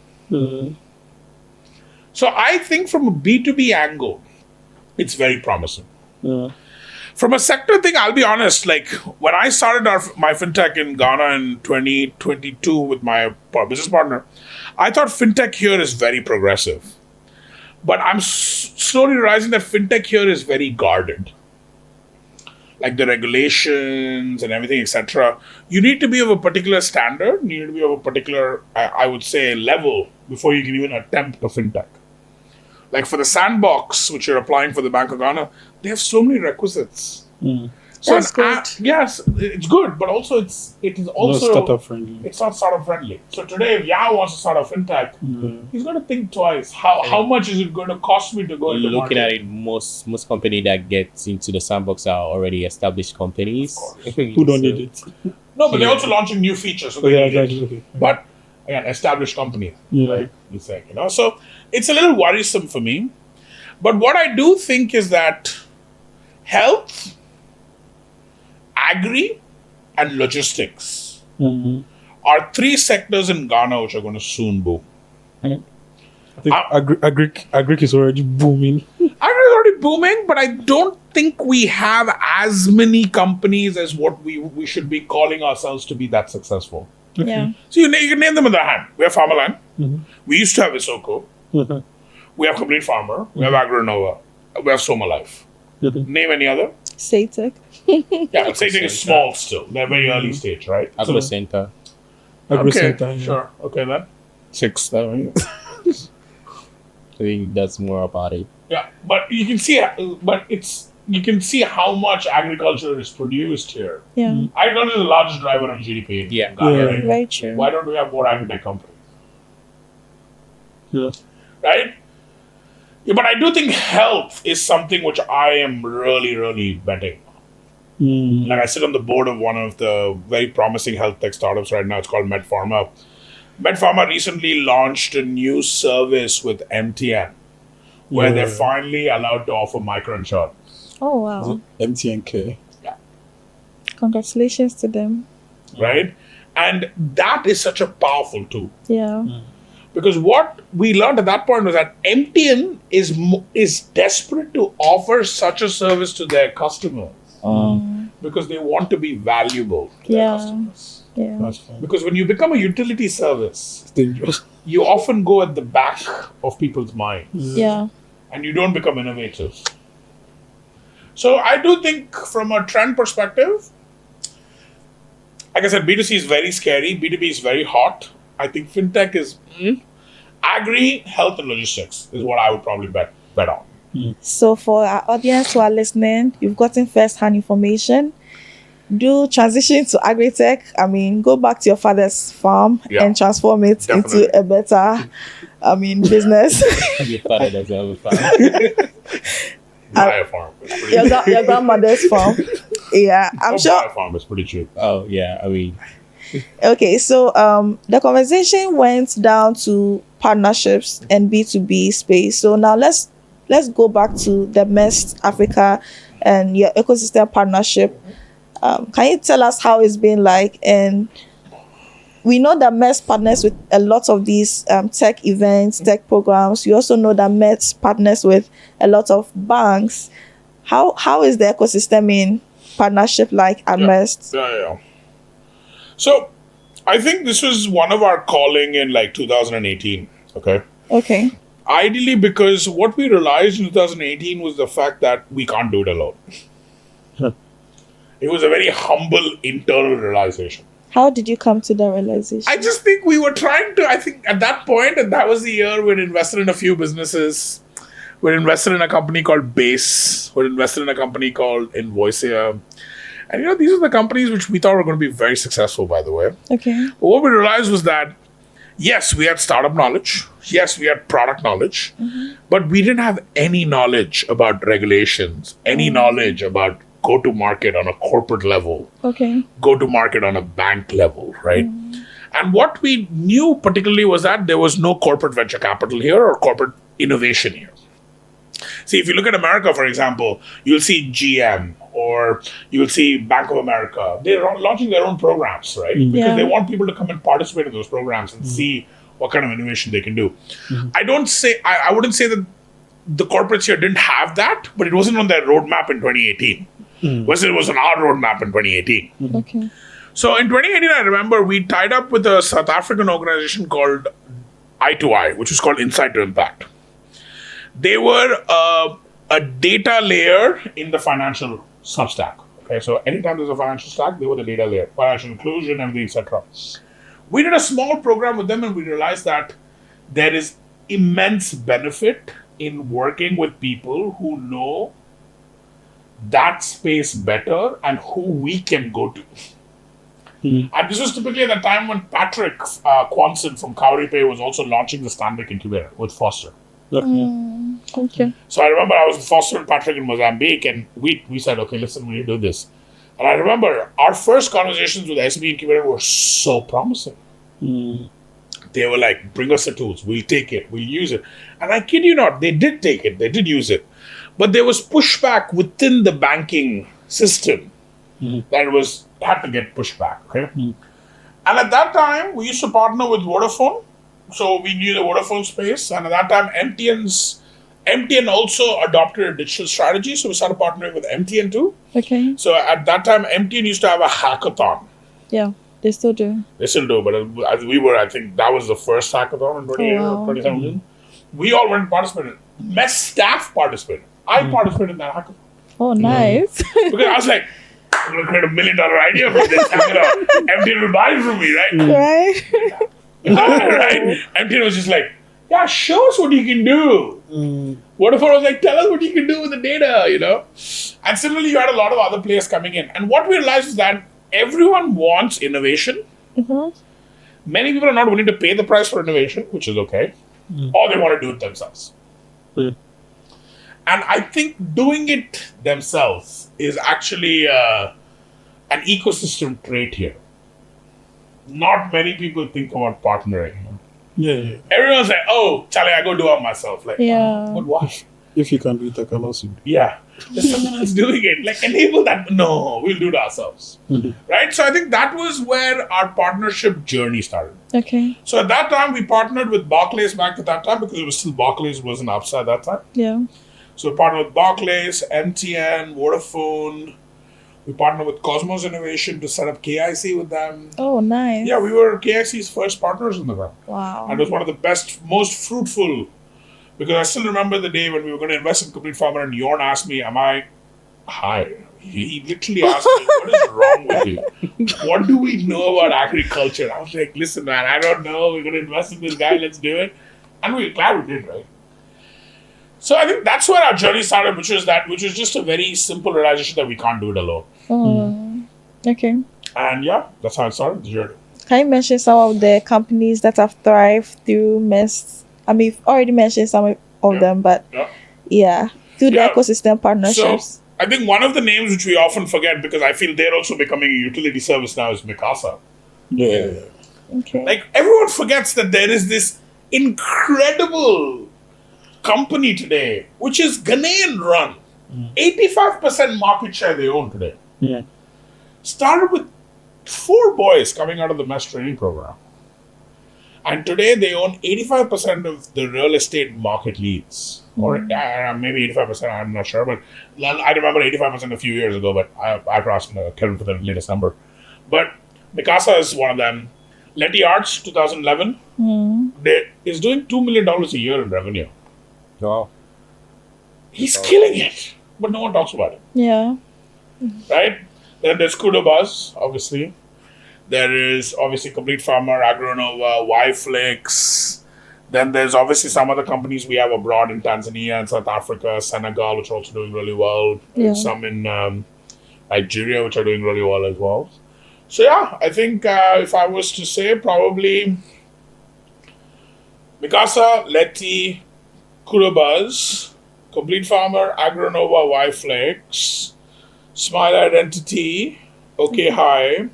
So I think from a B2B angle, it's very promising. From a sector thing, I'll be honest, like when I started my fintech in Ghana in 2022 with my business partner, I thought fintech here is very progressive. But I'm slowly realizing that fintech here is very guarded. Like the regulations and everything, etc. You need to be of a particular standard. You need to be of a particular, I would say, level before you can even attempt a fintech. Like for the sandbox, which you're applying for the Bank of Ghana, they have so many requisites. So That's good. yes, it's good, but also it is Not also startup friendly. it's not startup friendly. So today, if Yao wants to start a fintech, he's going to think twice. How much is it going to cost me to go into Looking market? at it, most company that gets into the sandbox are already established companies. Who don't need it? No, but they're also launching new features. So Oh, yeah, they need it. exactly. Okay. But again, established company, Yeah. right? You think, so it's a little worrisome for me. But what I do think is that health, agri, and logistics are three sectors in Ghana which are going to soon boom. I think agric is already booming. Agri is already booming, but I don't think we have as many companies as what we should be calling ourselves to be that successful. Yeah. So you can name them in their hand. We have Farmerland. We used to have Isoko. We have Complete Farmer. We have Agronova. We have Soma Life. Name any other? Satek. Yeah, Sating is small still. They're very early stage, right? Agro Center. Agri-center, yeah. Sure. Okay, then. 6, 7. I think that's more about it. Yeah, but you can see, you can see how much agriculture is produced here. Yeah. Agriculture is the largest driver of GDP. in Yeah. Ghana, Yeah. right? Very true. Why don't we have more agri-tech companies? Yeah. Right? Yeah, but I do think health is something which I am really, really betting on. Like I sit on the board of one of the very promising health tech startups right now. It's called MedPharma. MedPharma recently launched a new service with MTN where they're finally allowed to offer microinsurance. Oh wow. MTNK. Congratulations to them. Right? And that is such a powerful tool. Yeah. Because what we learned at that point was that MTN is desperate to offer such a service to their customers because they want to be valuable to their Yeah. customers. Yeah. That's fine. Because when you become a utility service, It's dangerous. you often go at the back of people's minds Yeah. and you don't become innovative. So I do think from a trend perspective, like I said, B2C is very scary, B2B is very hot. I think fintech is agri, health, and logistics is what I would probably bet on. So for our audience who are listening, you've gotten first-hand information. Do transition to agri-tech. I mean, go back to your father's farm and transform it Definitely. into a better, business. Your father doesn't have a farm. Buy a farm. It's pretty your grandmother's farm. Yeah, I'm Don't sure. buy a farm. It's pretty cheap. Oh yeah, I mean, Okay, so the conversation went down to partnerships and B2B space. So now let's go back to the MEST Africa and your ecosystem partnership. Can you tell us how it's been like? And we know that MEST partners with a lot of these tech events, tech programs. You also know that MEST partners with a lot of banks. How is the ecosystem in partnership like at MEST? Yeah. So I think this was one of our calling in like 2018. Okay. Okay. Ideally, because what we realized in 2018 was the fact that we can't do it alone. It was a very humble internal realization. How did you come to that realization? I just think we were trying to, I think at that point, and that was the year we'd invested in a few businesses. We'd invested in a company called Base. We'd invested in a company called Invoicea. And these are the companies which we thought were going to be very successful, by the way. Okay. But what we realized was that, yes, we had startup knowledge. Yes, we had product knowledge. But we didn't have any knowledge about regulations, any knowledge about go-to-market on a corporate level, Okay. go-to-market on a bank level, right? And what we knew particularly was that there was no corporate venture capital here or corporate innovation here. See, if you look at America, for example, you'll see GM or you'll see Bank of America. They're launching their own programs, right? Because they want people to come and participate in those programs and see what kind of innovation they can do. I wouldn't say that the corporates here didn't have that, but it wasn't on their roadmap in 2018. It was on our roadmap in 2018. Okay. So in 2018, I remember we tied up with a South African organization called I2I, which was called Insight to Impact. They were a data layer in the financial substack. Okay, so anytime there's a financial stack, they were the data layer, financial inclusion, everything, etc. We did a small program with them, and we realized that there is immense benefit in working with people who know that space better and who we can go to. And this was typically at the time when Patrick Quanson from Kauripe was also launching the Stanbic Incubator with Foster. Okay. So I remember I was with Foster and Patrick in Mozambique, and we said, okay, listen, we need to do this. And I remember our first conversations with SB Incubator were so promising. They were like, bring us the tools, we'll take it, we'll use it. And I kid you not, they did take it, they did use it. But there was pushback within the banking system that had to get pushed back. Okay? And at that time, we used to partner with Vodafone. So we knew the Vodafone space. And at that time, MTN also adopted a digital strategy. So we started partnering with MTN too. Okay. So at that time, MTN used to have a hackathon. Yeah, they still do. They still do, but I think that was the first hackathon in 2017. We all went and participated. MEST staff participated. I participated in that hackathon. Oh, nice. Because I was like, I'm going to create $1 million idea from this hackathon. MTN will buy it from me, right? Right? Right? MTN was just like, yeah, show us what you can do. Vodafone was like, tell us what you can do with the data, And similarly, you had a lot of other players coming in. And what we realized is that everyone wants innovation. Many people are not willing to pay the price for innovation, which is okay. Or they want to do it themselves. And I think doing it themselves is actually an ecosystem trait here. Not many people think about partnering. Yeah. Everyone's like, oh, Charlie, I go do it myself. Like, Yeah. but why? If you can do it, I can also do it. Yeah. There's someone else doing it. Like, enable that. No, we'll do it ourselves. Right? So I think that was where our partnership journey started. Okay. So at that time, we partnered with Barclays back at that time because it was still Barclays wasn't upside that time. Yeah. So we partnered with Barclays, MTN, Vodafone. We partnered with Cosmos Innovation to set up KIC with them. Oh, nice. Yeah, we were KIC's first partners in the ground. Wow. And it was one of the best, most fruitful, because I still remember the day when we were going to invest in Complete Farmer and Jorn asked me, am I high? He literally asked me, what is wrong with you? What do we know about agriculture? I was like, listen, man, I don't know. We're going to invest in this guy. Let's do it. And we're glad we did, right? So I think that's where our journey started, which was just a very simple realization that we can't do it alone. Oh, okay. And yeah, that's how it started, the journey. Can you mention some of the companies that have thrived through MEST? I mean, you've already mentioned some of them, but through the ecosystem partnerships. So I think one of the names which we often forget, because I feel they're also becoming a utility service now, is Mikasa. Yeah. Okay. Like, everyone forgets that there is this incredible company today, which is Ghanaian run. 85% market share they own today. Yeah. Started with 4 boys coming out of the MEST training program. And today they own 85% of the real estate market leads. Or maybe 85%, I'm not sure. But I remember 85% a few years ago, but I have to ask Kevin for the latest number. But Mikasa is one of them. Letty Arts, 2011, is doing $2 million a year in revenue. Wow. He's killing it, but no one talks about it. Yeah. Right? Then there's Kudo Buzz, obviously. There is obviously Complete Farmer, Agronova, Yflix. Then there's obviously some other companies we have abroad in Tanzania and South Africa, Senegal, which are also doing really well. Yeah. Some in Nigeria, which are doing really well as well. So yeah, I think if I was to say, probably Mikasa, Letty, Kurobuzz, Complete Farmer, Agronova, Yflix, Smile Identity, OK High,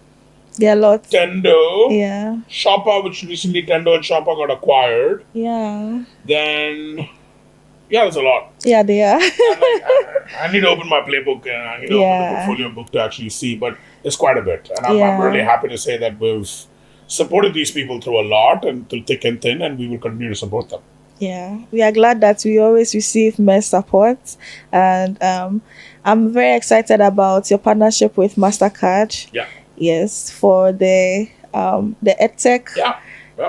There are lots. Tendo, Yeah. Shopper, which recently Tendo and Shopper got acquired. Yeah. Then, yeah, there's a lot. Yeah, they are. I need to open my playbook and I need to open the portfolio book to actually see, but it's quite a bit. And I'm really happy to say that we've supported these people through a lot and through thick and thin, and we will continue to support them. Yeah, we are glad that we always receive MEST support, and I'm very excited about your partnership with MasterCard. Yeah. Yes, for the EdTech. Yeah.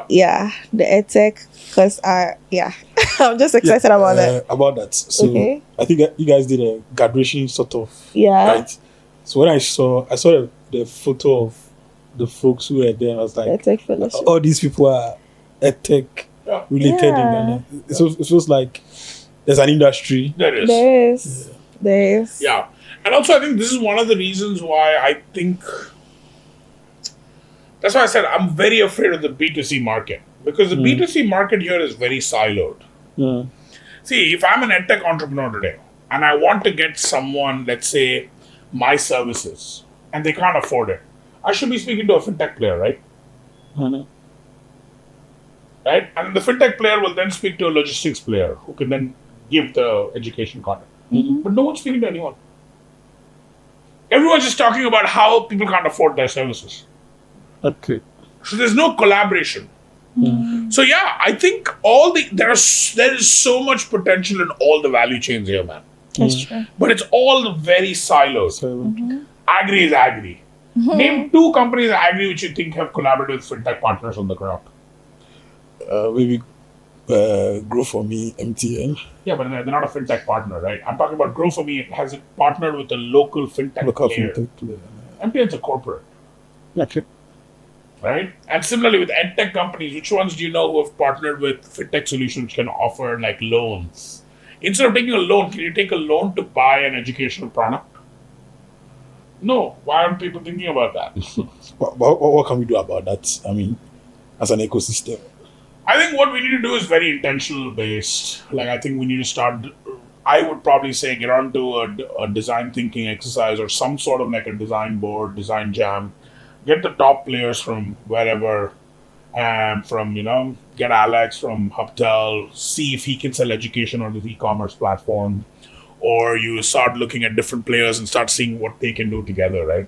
Yeah, the EdTech, because I'm just excited about that. About that. So I think you guys did a graduation sort of. Yeah. Right. So when I saw the photo of the folks who were there, I was like, EdTech fellowship. all these people are EdTech related in Ghana. It feels like there's an industry. There is. There is. There is. Yeah. And also, I think this is one of the reasons why I think that's why I said I'm very afraid of the B2C market, because the B2C market here is very siloed. See, if I'm an edtech entrepreneur today and I want to get someone, let's say, my services, and they can't afford it, I should be speaking to a fintech player, right? Right? And the fintech player will then speak to a logistics player who can then give the education content. But no one's speaking to anyone. Everyone's just talking about how people can't afford their services. Okay. So there's no collaboration. So yeah, I think there is so much potential in all the value chains here, man. That's true. But it's all very siloed. Agri is agri. Name 2 companies in agri which you think have collaborated with fintech partners on the ground. Maybe Grow For Me, MTN. Yeah, but they're not a fintech partner, right? I'm talking about Grow For Me. It has partnered with a local fintech player. MTN's a corporate. Okay. Right? And similarly with edtech companies, which ones do you know who have partnered with fintech solutions which can offer like loans? Instead of taking a loan, can you take a loan to buy an educational product? No. Why aren't people thinking about that? What can we do about that? I mean, as an ecosystem. I think what we need to do is very intentional based. Like, I think we need to start, I would probably say get onto a design thinking exercise or some sort of like a design board, design jam. Get the top players from wherever, get Alex from Hubtel, see if he can sell education on this e-commerce platform, or you start looking at different players and start seeing what they can do together, right?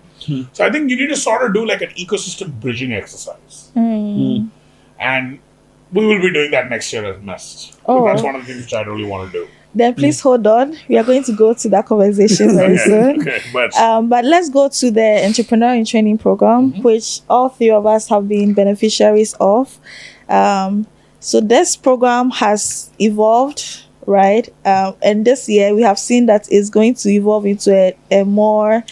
So I think you need to sort of do like an ecosystem bridging exercise. And we will be doing that next year at MEST. Oh. That's one of the things which I really want to do. Then please hold on. We are going to go to that conversation very soon. Okay, but But let's go to the Entrepreneur in Training program, which all 3 of us have been beneficiaries of. So this program has evolved, right? And this year we have seen that it's going to evolve into a more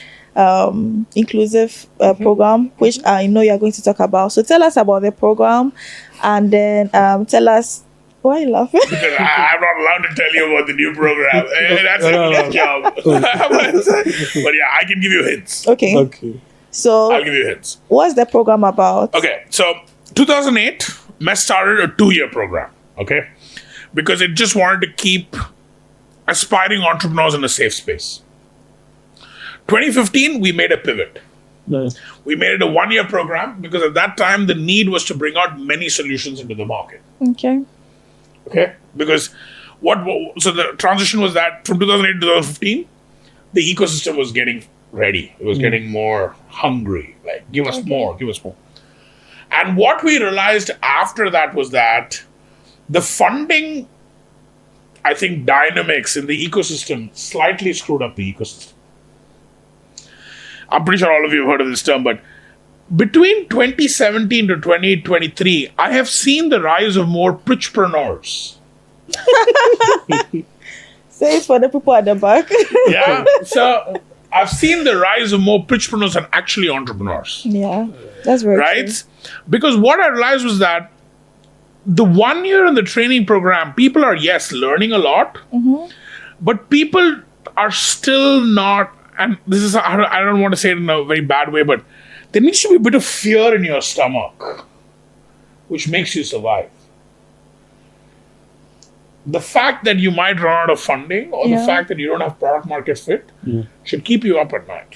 inclusive program, which I know you're going to talk about. So tell us about the program, and then tell us. Why are you laughing? because I'm not allowed to tell you about the new program. That's a job. But yeah, I can give you hints. Okay. So I'll give you hints. what's the program about? Okay, so 2008, MEST started a 2-year program, okay? Because it just wanted to keep aspiring entrepreneurs in a safe space. 2015, we made a pivot. We made it a 1-year program because at that time, the need was to bring out many solutions into the market. Okay, because so the transition was that from 2008 to 2015, the ecosystem was getting ready. It was getting more hungry. Like, give us more, give us more. And what we realized after that was that the funding, I think, dynamics in the ecosystem slightly screwed up the ecosystem. I'm pretty sure all of you have heard of this term, but between 2017 to 2023, I have seen the rise of more pitchpreneurs. Say it for the people at the back. Yeah. So I've seen the rise of more pitchpreneurs than actually entrepreneurs. Yeah, that's very Right? true. Because what I realized was that the 1 year in the training program, people are, yes, learning a lot, but people are still not, and this is, I don't want to say it in a very bad way, but there needs to be a bit of fear in your stomach, which makes you survive. The fact that you might run out of funding or the fact that you don't have product market fit should keep you up at night.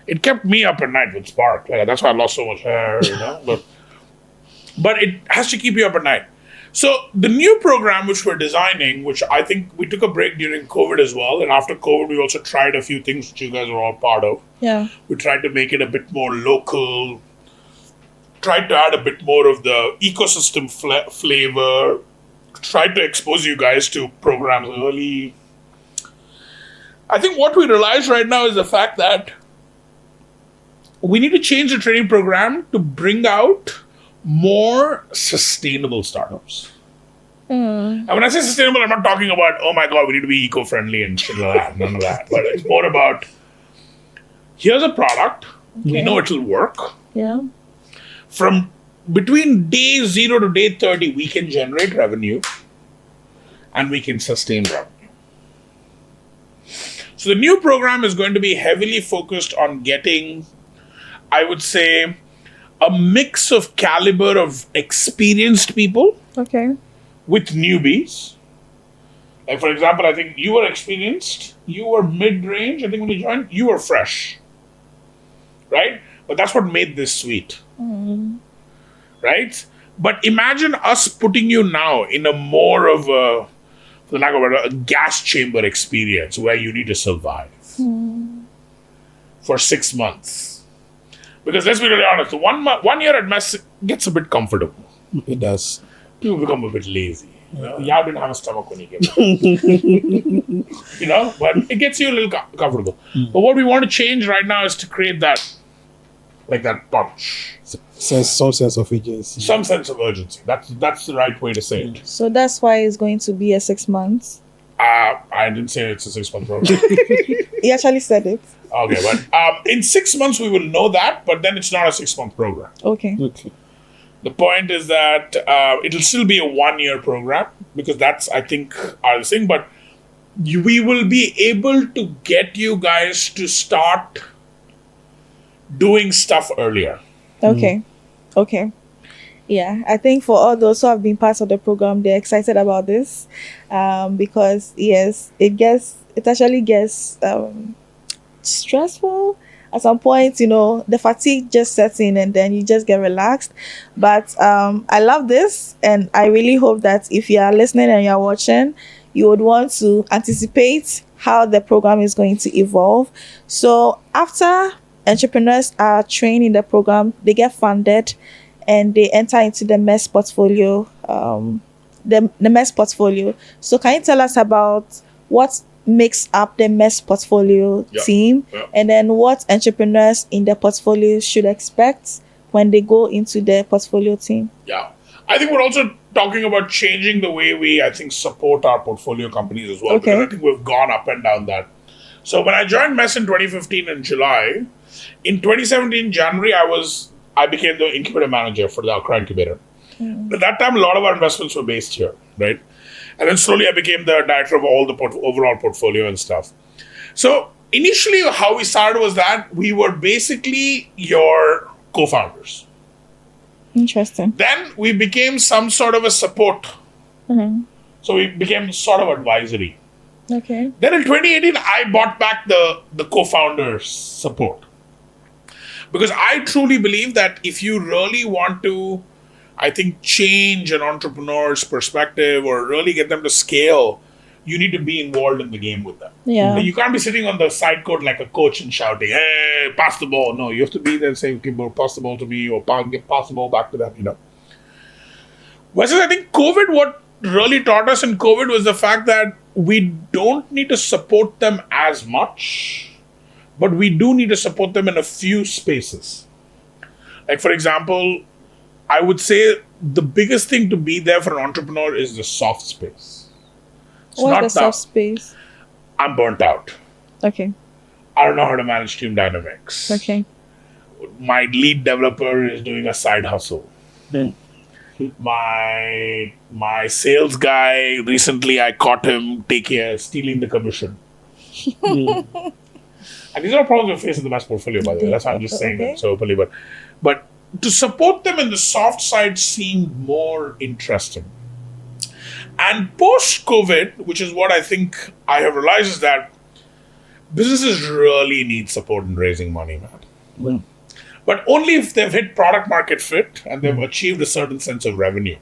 It kept me up at night with Spark. Like, that's why I lost so much hair, But it has to keep you up at night. So the new program which we're designing, which I think we took a break during COVID as well. And after COVID, we also tried a few things which you guys were all part of. Yeah. We tried to make it a bit more local, tried to add a bit more of the ecosystem flavor, tried to expose you guys to programs early. I think what we realize right now is the fact that we need to change the training program to bring out more sustainable startups. And when I say sustainable, I'm not talking about, oh my God, we need to be eco-friendly and shit like that. None of that. But it's more about, here's a product. We know it'll work. Yeah. From between day 0 to day 30, we can generate revenue and we can sustain revenue. So the new program is going to be heavily focused on getting, I would say, a mix of caliber of experienced people Okay. with newbies. Like, for example, I think you were experienced, you were mid-range, I think when you joined, you were fresh. Right? But that's what made this sweet. Right? But imagine us putting you now in a more of a, for the lack of a word, a gas chamber experience where you need to survive for 6 months. Because let's be really honest, 1 year at MEST gets a bit comfortable. It does. People become a bit lazy. You know, Yao didn't have a stomach when he came back. You know, but it gets you a little comfortable. But what we want to change right now is to create that, like that punch. Some sense of agency. Some sense of urgency. That's the right way to say it. So that's why it's going to be a 6 months. I didn't say it's a 6-month program. He actually said it. Okay, but in 6 months we will know that, but then it's not a 6-month program. Okay. Okay. The point is that it'll still be a 1-year program because that's, I think, our thing. But we will be able to get you guys to start doing stuff earlier. Okay. Okay. Yeah, I think for all those who have been part of the program, they're excited about this because yes, it actually gets stressful at some point. You know, the fatigue just sets in, and then you just get relaxed. But I love this, and I really hope that if you are listening and you are watching, you would want to anticipate how the program is going to evolve. So after entrepreneurs are trained in the program, they get funded and they enter into the MEST portfolio, the MEST portfolio. So can you tell us about what makes up the MEST portfolio team, and then what entrepreneurs in the portfolio should expect when they go into the portfolio team? Yeah. I think we're also talking about changing the way we, I think, support our portfolio companies as well. Okay. Because I think we've gone up and down that. So when I joined MEST in 2015 in July, in 2017 January, I became the incubator manager for the Accra incubator. At that time, a lot of our investments were based here, right? And then slowly I became the director of all the overall portfolio and stuff. So initially how we started was that we were basically your co-founders. Interesting. Then we became some sort of a support. So we became sort of advisory. Okay. Then in 2018, I bought back the co-founders support. Because I truly believe that if you really want to, I think, change an entrepreneur's perspective or really get them to scale, you need to be involved in the game with them. Yeah. You can't be sitting on the side court like a coach and shouting, hey, pass the ball. No, you have to be there and say, okay, bro, pass the ball to me or pass the ball back to them, you know. Versus, I think COVID, what really taught us in COVID was the fact that we don't need to support them as much, but we do need to support them in a few spaces. Like, for example, I would say the biggest thing to be there for an entrepreneur is the soft space. It's What's not the soft space? I'm burnt out. Okay. I don't know how to manage team dynamics. Okay. My lead developer is doing a side hustle. My sales guy, recently I caught him stealing the commission. And these are problems we face in the MEST portfolio, by the way. That's why I'm just saying them so openly. But to support them in the soft side seemed more interesting. And post-COVID, which is what I think I have realized, is that businesses really need support in raising money, man. But only if they've hit product market fit and they've achieved a certain sense of revenue.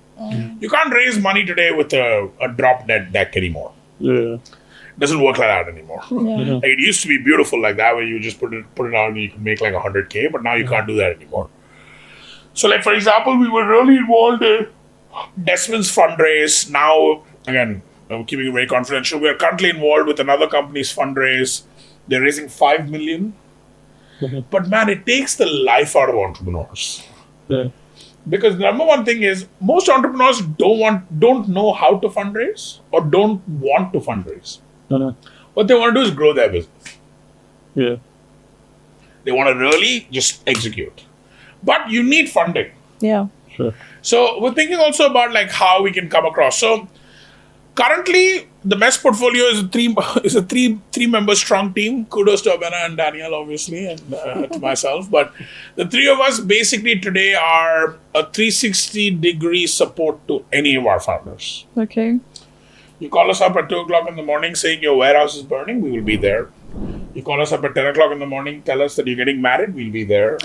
You can't raise money today with a drop dead deck anymore. Yeah. It doesn't work like that anymore. Yeah. Like, it used to be beautiful like that, where you just put it out and you can make like 100K, but now you can't do that anymore. So, like, for example, we were really involved in Desmond's fundraise. Now, again, I'm keeping it very confidential. We are currently involved with another company's fundraise. They're raising 5 million. But man, it takes the life out of entrepreneurs. Yeah. Because the number one thing is most entrepreneurs don't know how to fundraise or don't want to fundraise. No. What they want to do is grow their business. Yeah. They want to really just execute. But you need funding. Yeah. Sure. So we're thinking also about like how we can come across. So Currently, the MEST portfolio is a three member strong team. Kudos to Abena and Daniel, obviously, and to myself. But the three of us basically today are a 360-degree support to any of our founders. Okay. You call us up at 2 o'clock in the morning saying your warehouse is burning, we will be there. You call us up at 10 o'clock in the morning, tell us that you're getting married, we'll be there.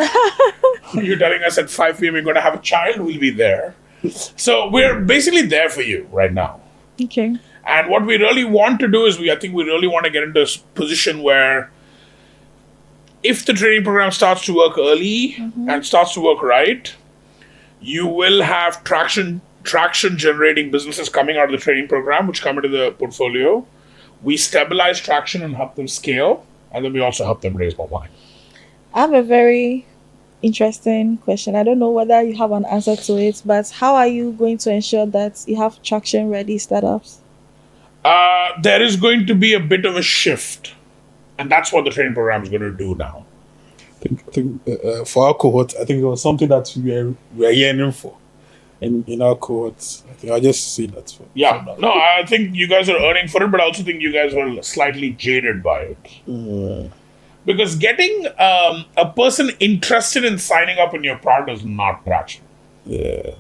You're telling us at 5 p.m. you're going to have a child, we'll be there. So we're basically there for you right now. Okay. And what we really want to do is I think we really want to get into a position where if the training program starts to work early and starts to work right, you will have traction generating businesses coming out of the training program, which come into the portfolio. We stabilize traction and help them scale. And then we also help them raise more money. I have a very interesting question. I don't know whether you have an answer to it, but how are you going to ensure that you have traction-ready startups? There is going to be a bit of a shift. And that's what the training program is going to do now. I think for our cohort, I think it was something that we are yearning for. In our cohort, I think I'll just say that. No, I think you guys are earning for it, but I also think you guys were slightly jaded by it. Because getting a person interested in signing up in your product is not traction. Yeah,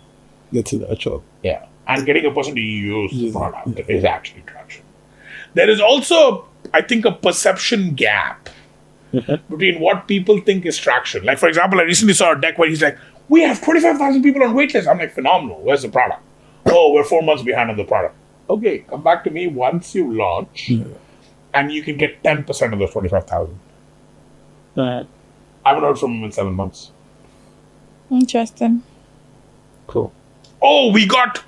getting that job. Yeah, and getting a person to use the product is actually traction. There is also, I think, a perception gap between what people think is traction. Like, for example, I recently saw a deck where he's like, we have 25,000 people on waitlist. I'm like, phenomenal. Where's the product? Oh, we're 4 months behind on the product. Okay, come back to me once you launch and you can get 10% of those 25,000. I haven't heard from him in 7 months. Interesting. Cool. Oh, we got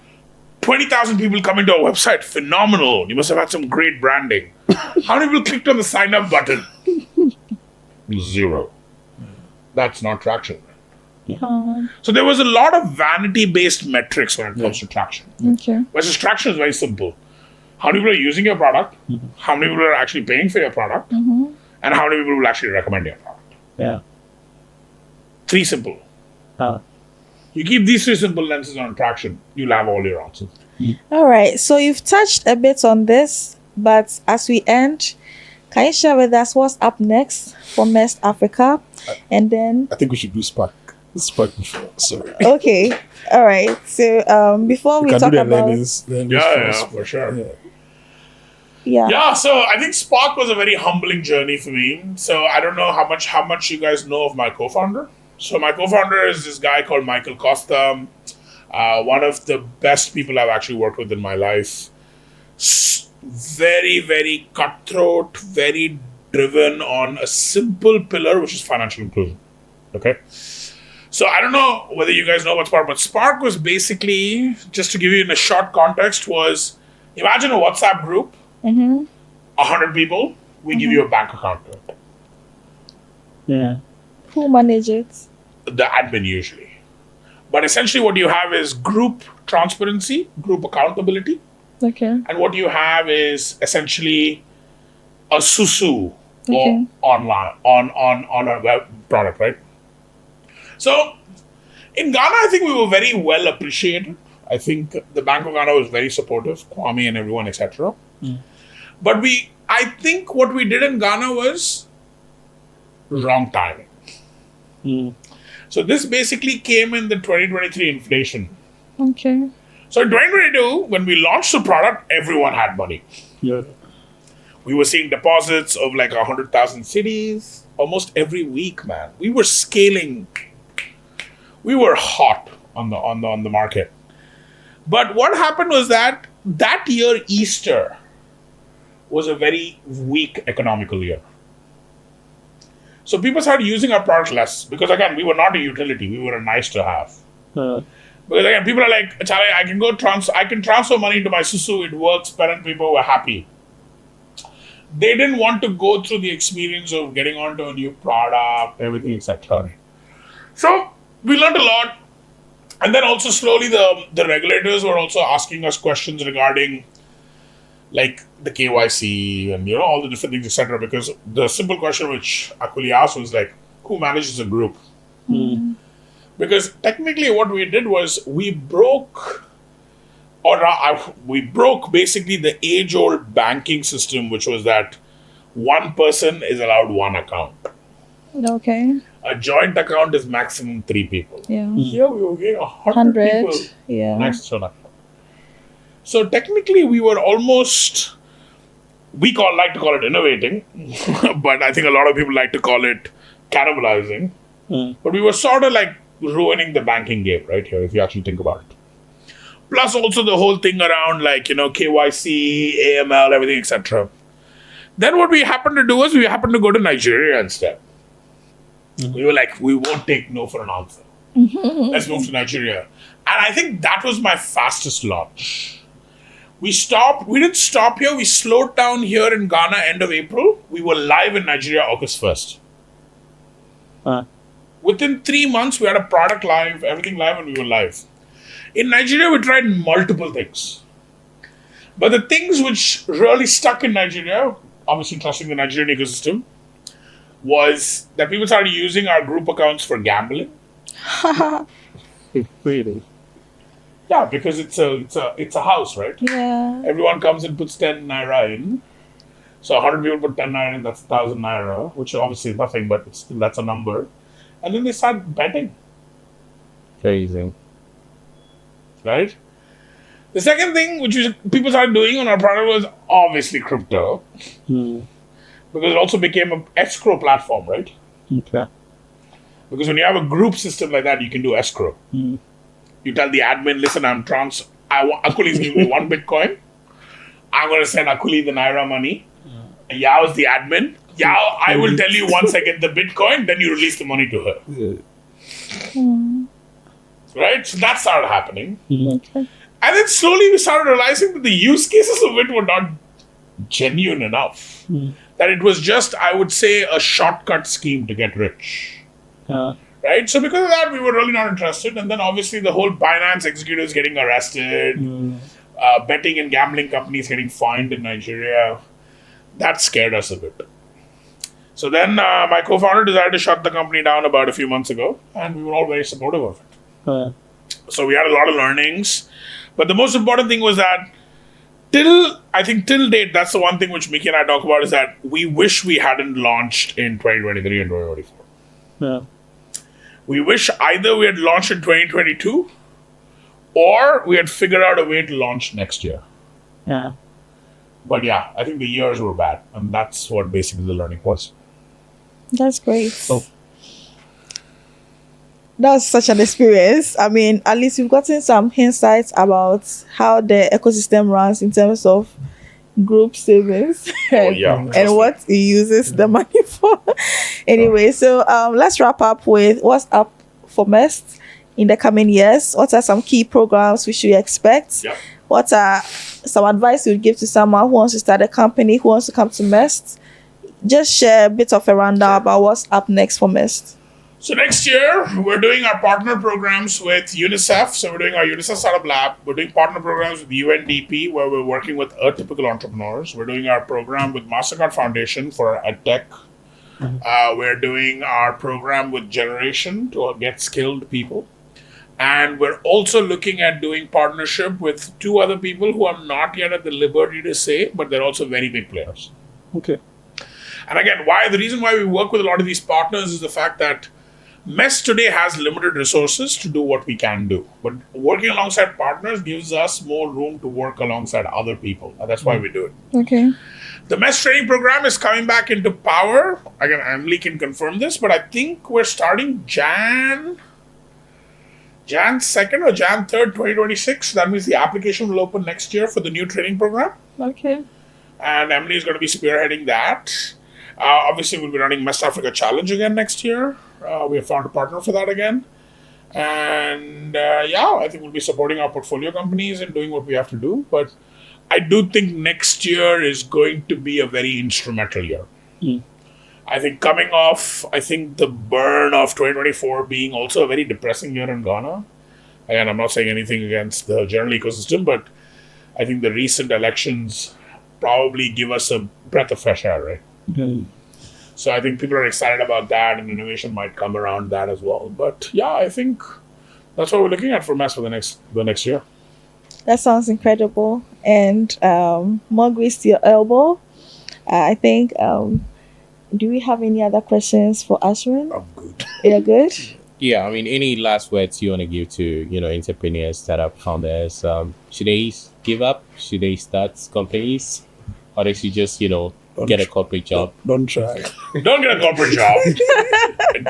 20,000 people coming to our website. Phenomenal. You must have had some great branding. How many people clicked on the sign up button? 0. That's not traction. So there was a lot of vanity-based metrics when it comes to traction. Okay. Versus traction is very simple. How many people are using your product? How many people are actually paying for your product? And how many people will actually recommend your product? Yeah. 3 simple. You keep these 3 simple lenses on traction, you'll have all your answers. All right. So you've touched a bit on this, but as we end, can you share with us what's up next for MEST Africa? And then I think we should do Spark. Spark before. Sorry. okay. All right. So before we can talk do the about learnings For sure. yeah. Yeah, so I think Spark was a very humbling journey for me. So I don't know how much you guys know of my co-founder. So my co-founder is this guy called Michael Costa, one of the best people I've actually worked with in my life. Very, very cutthroat, very driven on a simple pillar, which is financial inclusion. Okay? So I don't know whether you guys know about Spark, but Spark was basically, just to give you in a short context, was imagine a WhatsApp group, 100 people, we give you a bank account to it. Yeah. Who manages? The admin usually. But essentially what you have is group transparency, group accountability, Okay. and what you have is essentially a susu Okay. or online on a web product, right? So in Ghana, I think we were very well appreciated. I think the Bank of Ghana was very supportive, Kwame and everyone, etc. But I think what we did in Ghana was wrong timing. So this basically came in the 2023 inflation. Okay. So in 2022, when we launched the product, everyone had money. Yeah. We were seeing deposits of like 100,000 cities almost every week, man. We were scaling. We were hot on the market. But what happened was that year, Easter, was a very weak economical year. So people started using our product less because, again, we were not a utility. We were a nice to have. Because, again, people are like, Charlie, I can transfer money into my Susu. It works. Parent people were happy. They didn't want to go through the experience of getting onto a new product, everything, etc. So we learned a lot. And then also slowly the regulators were also asking us questions regarding like the KYC and all the different things, etc. Because the simple question which Akuli asked was like, who manages a group? Because technically what we did was we broke we broke basically the age-old banking system, which was that one person is allowed one account. Okay. A joint account is maximum 3 people. Yeah. Here we were getting 100 100. people Yeah. next to an account. So technically, we were almost, like to call it innovating, but I think a lot of people like to call it cannibalizing. But we were sort of like ruining the banking game right here, if you actually think about it. Plus also the whole thing around like, KYC, AML, everything, etc. Then what we happened to do was we happened to go to Nigeria instead. We were like, we won't take no for an answer. Let's move to Nigeria. And I think that was my fastest launch. We didn't stop here. We slowed down here in Ghana end of April. We were live in Nigeria August 1st. Within 3 months, we had a product live, everything live, and we were live. In Nigeria, we tried multiple things. But the things which really stuck in Nigeria, obviously trusting the Nigerian ecosystem, was that people started using our group accounts for gambling. Really? Yeah, because it's a house, right? Yeah. Everyone comes and puts 10 naira in. So 100 people put 10 naira in, that's 1,000 naira, which obviously is nothing, but that's a number. And then they start betting. Crazy. Right? The second thing which people started doing on our product was obviously crypto. Because it also became an escrow platform, right? Okay. Because when you have a group system like that, you can do escrow. You tell the admin, listen, Akuli's giving me 1 Bitcoin. I'm going to send Akuli the Naira money. Yao is the admin. Yao, I will tell you once I get the Bitcoin, then you release the money to her. Right? So that started happening. Okay. And then slowly we started realizing that the use cases of it were not genuine enough. That it was just, I would say, a shortcut scheme to get rich. Right? So because of that, we were really not interested. And then obviously the whole Binance executives getting arrested, betting and gambling companies getting fined in Nigeria, that scared us a bit. So then my co-founder decided to shut the company down about a few months ago, and we were all very supportive of it. So we had a lot of learnings. But the most important thing was that till date, that's the one thing which Mickey and I talk about, is that we wish we hadn't launched in 2023 and 2024. We wish either we had launched in 2022 or we had figured out a way to launch next year. But yeah, I think the years were bad. And that's what basically the learning was. That's great. That's such an experience. I mean, at least you've gotten some insights about how the ecosystem runs in terms of group savings and what it uses the money for. Anyway, so let's wrap up with what's up for MEST in the coming years. What are some key programs we should expect? What are some advice you would give to someone who wants to start a company, who wants to come to MEST? Just share a bit of a rundown about what's up next for MEST. So next year, we're doing our partner programs with UNICEF. So we're doing our UNICEF Startup Lab. We're doing partner programs with UNDP, where we're working with atypical entrepreneurs. We're doing our program with MasterCard Foundation for EdTech. We're doing our program with Generation to get skilled people. And we're also looking at doing partnership with 2 other people who are not yet at the liberty to say, but they're also very big players. Okay. And again, the reason why we work with a lot of these partners is the fact that MEST today has limited resources to do what we can do. But working alongside partners gives us more room to work alongside other people. And that's why we do it. Okay. The MEST training program is coming back into power. Again, Emily can confirm this, but I think we're starting Jan 2nd or Jan 3rd, 2026. That means the application will open next year for the new training program. Okay. And Emily is going to be spearheading that. Obviously, we'll be running MEST Africa Challenge again next year. We have found a partner for that again. And I think we'll be supporting our portfolio companies and doing what we have to do. But I do think next year is going to be a very instrumental year. I think coming off, the burn of 2024 being also a very depressing year in Ghana. Again, I'm not saying anything against the general ecosystem, but I think the recent elections probably give us a breath of fresh air, right? So I think people are excited about that, and innovation might come around that as well. But I think that's what we're looking at for MEST for the next year. That sounds incredible. And more grace to your elbow. I think, do we have any other questions for Ashwin? I'm good. You're good? Yeah, I mean, any last words you want to give to, entrepreneurs, startup founders? Should they give up? Should they start companies? Or they should just, get a corporate job? Don't try. Don't get a corporate job.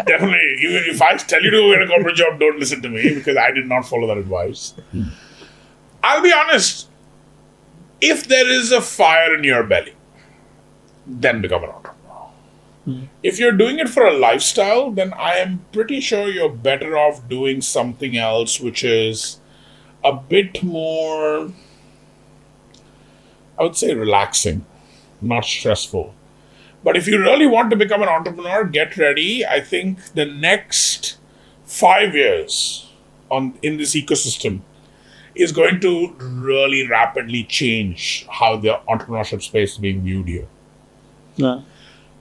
Definitely. Even if I tell you to get a corporate job, don't listen to me because I did not follow that advice. I'll be honest. If there is a fire in your belly, then become an entrepreneur. If you're doing it for a lifestyle, then I am pretty sure you're better off doing something else which is a bit more, I would say, relaxing, not stressful. But if you really want to become an entrepreneur, get ready. I think the next 5 years in this ecosystem is going to really rapidly change how the entrepreneurship space is being viewed here. Yeah.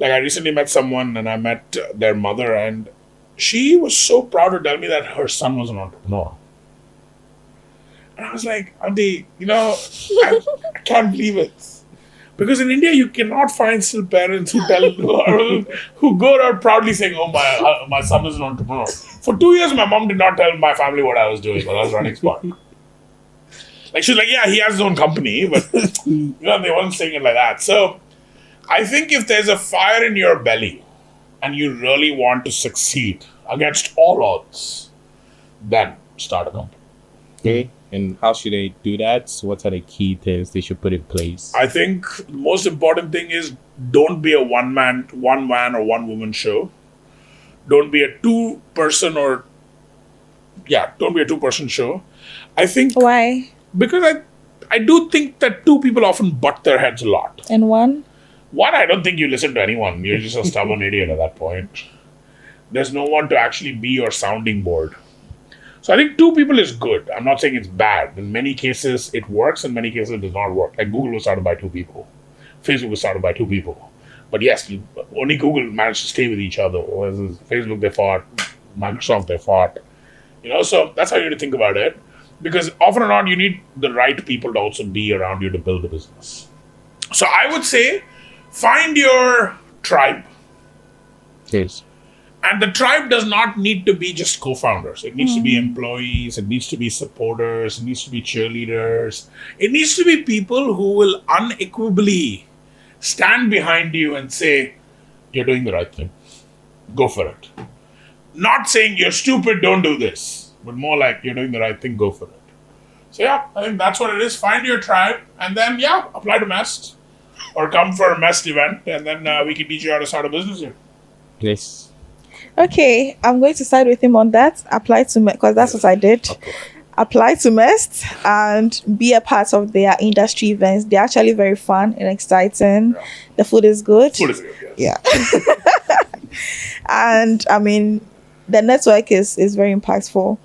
Like I recently met someone and I met their mother and she was so proud to tell me that her son was an entrepreneur. And I was like, Auntie, I can't believe it. Because in India, you cannot find still parents who tell who go around proudly saying, "Oh, my son is an entrepreneur." For 2 years, my mom did not tell my family what I was doing when I was running Spark. Like she's like, "Yeah, he has his own company," but they weren't saying it like that. So, I think if there's a fire in your belly and you really want to succeed against all odds, then start a company. Okay. And how should they do that? What are the key things they should put in place? I think the most important thing is don't be a one man or one woman show. Don't be a two-person show. I think Why? because I do think that two people often butt their heads a lot. And one? One, I don't think you listen to anyone. You're just a stubborn idiot at that point. There's no one to actually be your sounding board. So I think two people is good. I'm not saying it's bad. In many cases, it works. In many cases, it does not work. Like Google was started by two people. Facebook was started by two people. But yes, only Google managed to stay with each other. Whereas Facebook, they fought. Microsoft, they fought. So that's how you need to think about it. Because often or not, you need the right people to also be around you to build the business. So I would say, find your tribe. Yes. And the tribe does not need to be just co-founders. It needs to be employees. It needs to be supporters. It needs to be cheerleaders. It needs to be people who will unequivocally stand behind you and say, you're doing the right thing. Go for it. Not saying you're stupid, don't do this. But more like you're doing the right thing, go for it. So yeah, I think that's what it is. Find your tribe and then apply to MEST. Or come for a MEST event and then we can teach you how to start a business here. Yes. Okay, I'm going to side with him on that. Apply to MEST, because that's what I did. Apply to MEST and be a part of their industry events. They're actually very fun and exciting. Yeah. The food is good. Food is good, yes. Yeah. And I mean, the network is very impactful.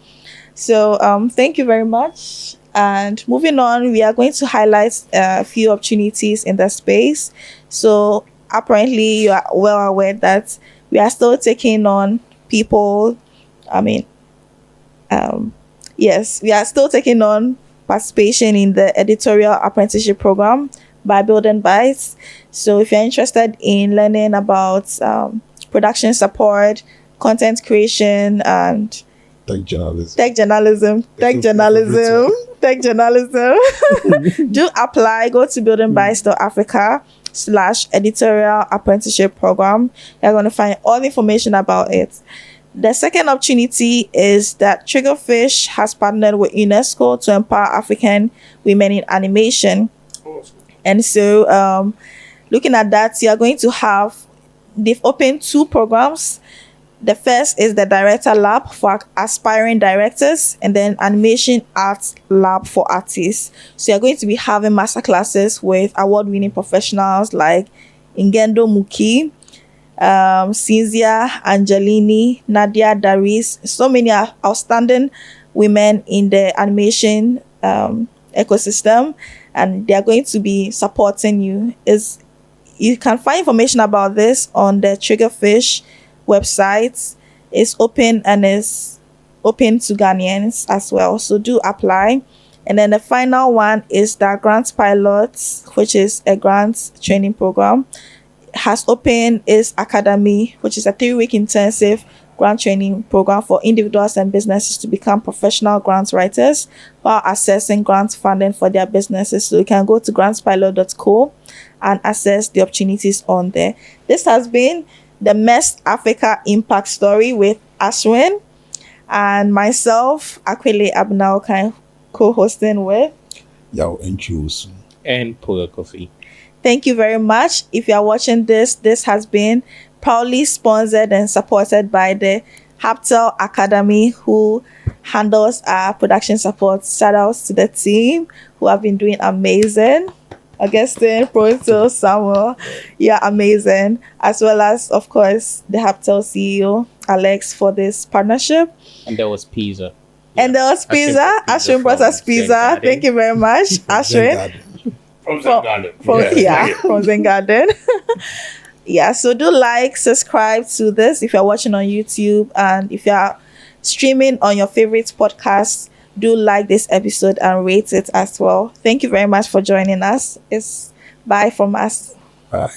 So thank you very much. And moving on, we are going to highlight a few opportunities in the space. So apparently you are well aware that we are still taking on people. Yes, we are still taking on participation in the editorial apprenticeship program by Building Bytes. So if you're interested in learning about production support, content creation, and Tech journalism. Do apply. Go to buildingbytes.africa/editorial apprenticeship program. You're going to find all the information about it. The second opportunity is that Triggerfish has partnered with UNESCO to empower African women in animation. And so looking at that, you are going to they've opened 2 programs. The first is the Director Lab for aspiring directors, and then Animation Arts Lab for artists. So you're going to be having masterclasses with award-winning professionals like Ingendo Muki, Cynthia Angelini, Nadia Daris, so many outstanding women in the animation ecosystem, and they are going to be supporting you. You can find information about this on the Triggerfish website. Is open and is open to Ghanaians as well. So do apply. And then the final one is the Grants Pilot, which is a grants training program. Has opened its academy, which is a 3-week intensive grant training program for individuals and businesses to become professional grant writers while assessing grant funding for their businesses. So you can go to grantspilot.co and access the opportunities on there. This has been the MEST Africa Impact Story with Ashwin and myself, Akwele Abnaukai, co-hosting with Yao and Juice. And Polar Coffee. Thank you very much. If you are watching this has been proudly sponsored and supported by the Haptel Academy, who handles our production support. Shout outs to the team who have been doing amazing. Augustine, Pronto, Samuel, yeah, amazing. As well as, of course, the Haptel CEO, Alex, for this partnership. And there was pizza. And there was pizza. Ashwin brought us pizza. Thank you very much, Ashwin. From Zen Garden. From Zen Garden. Yeah, so do like, subscribe to this if you're watching on YouTube, and if you're streaming on your favorite podcast, do like this episode and rate it as well. Thank you very much for joining us. It's bye from us. Bye.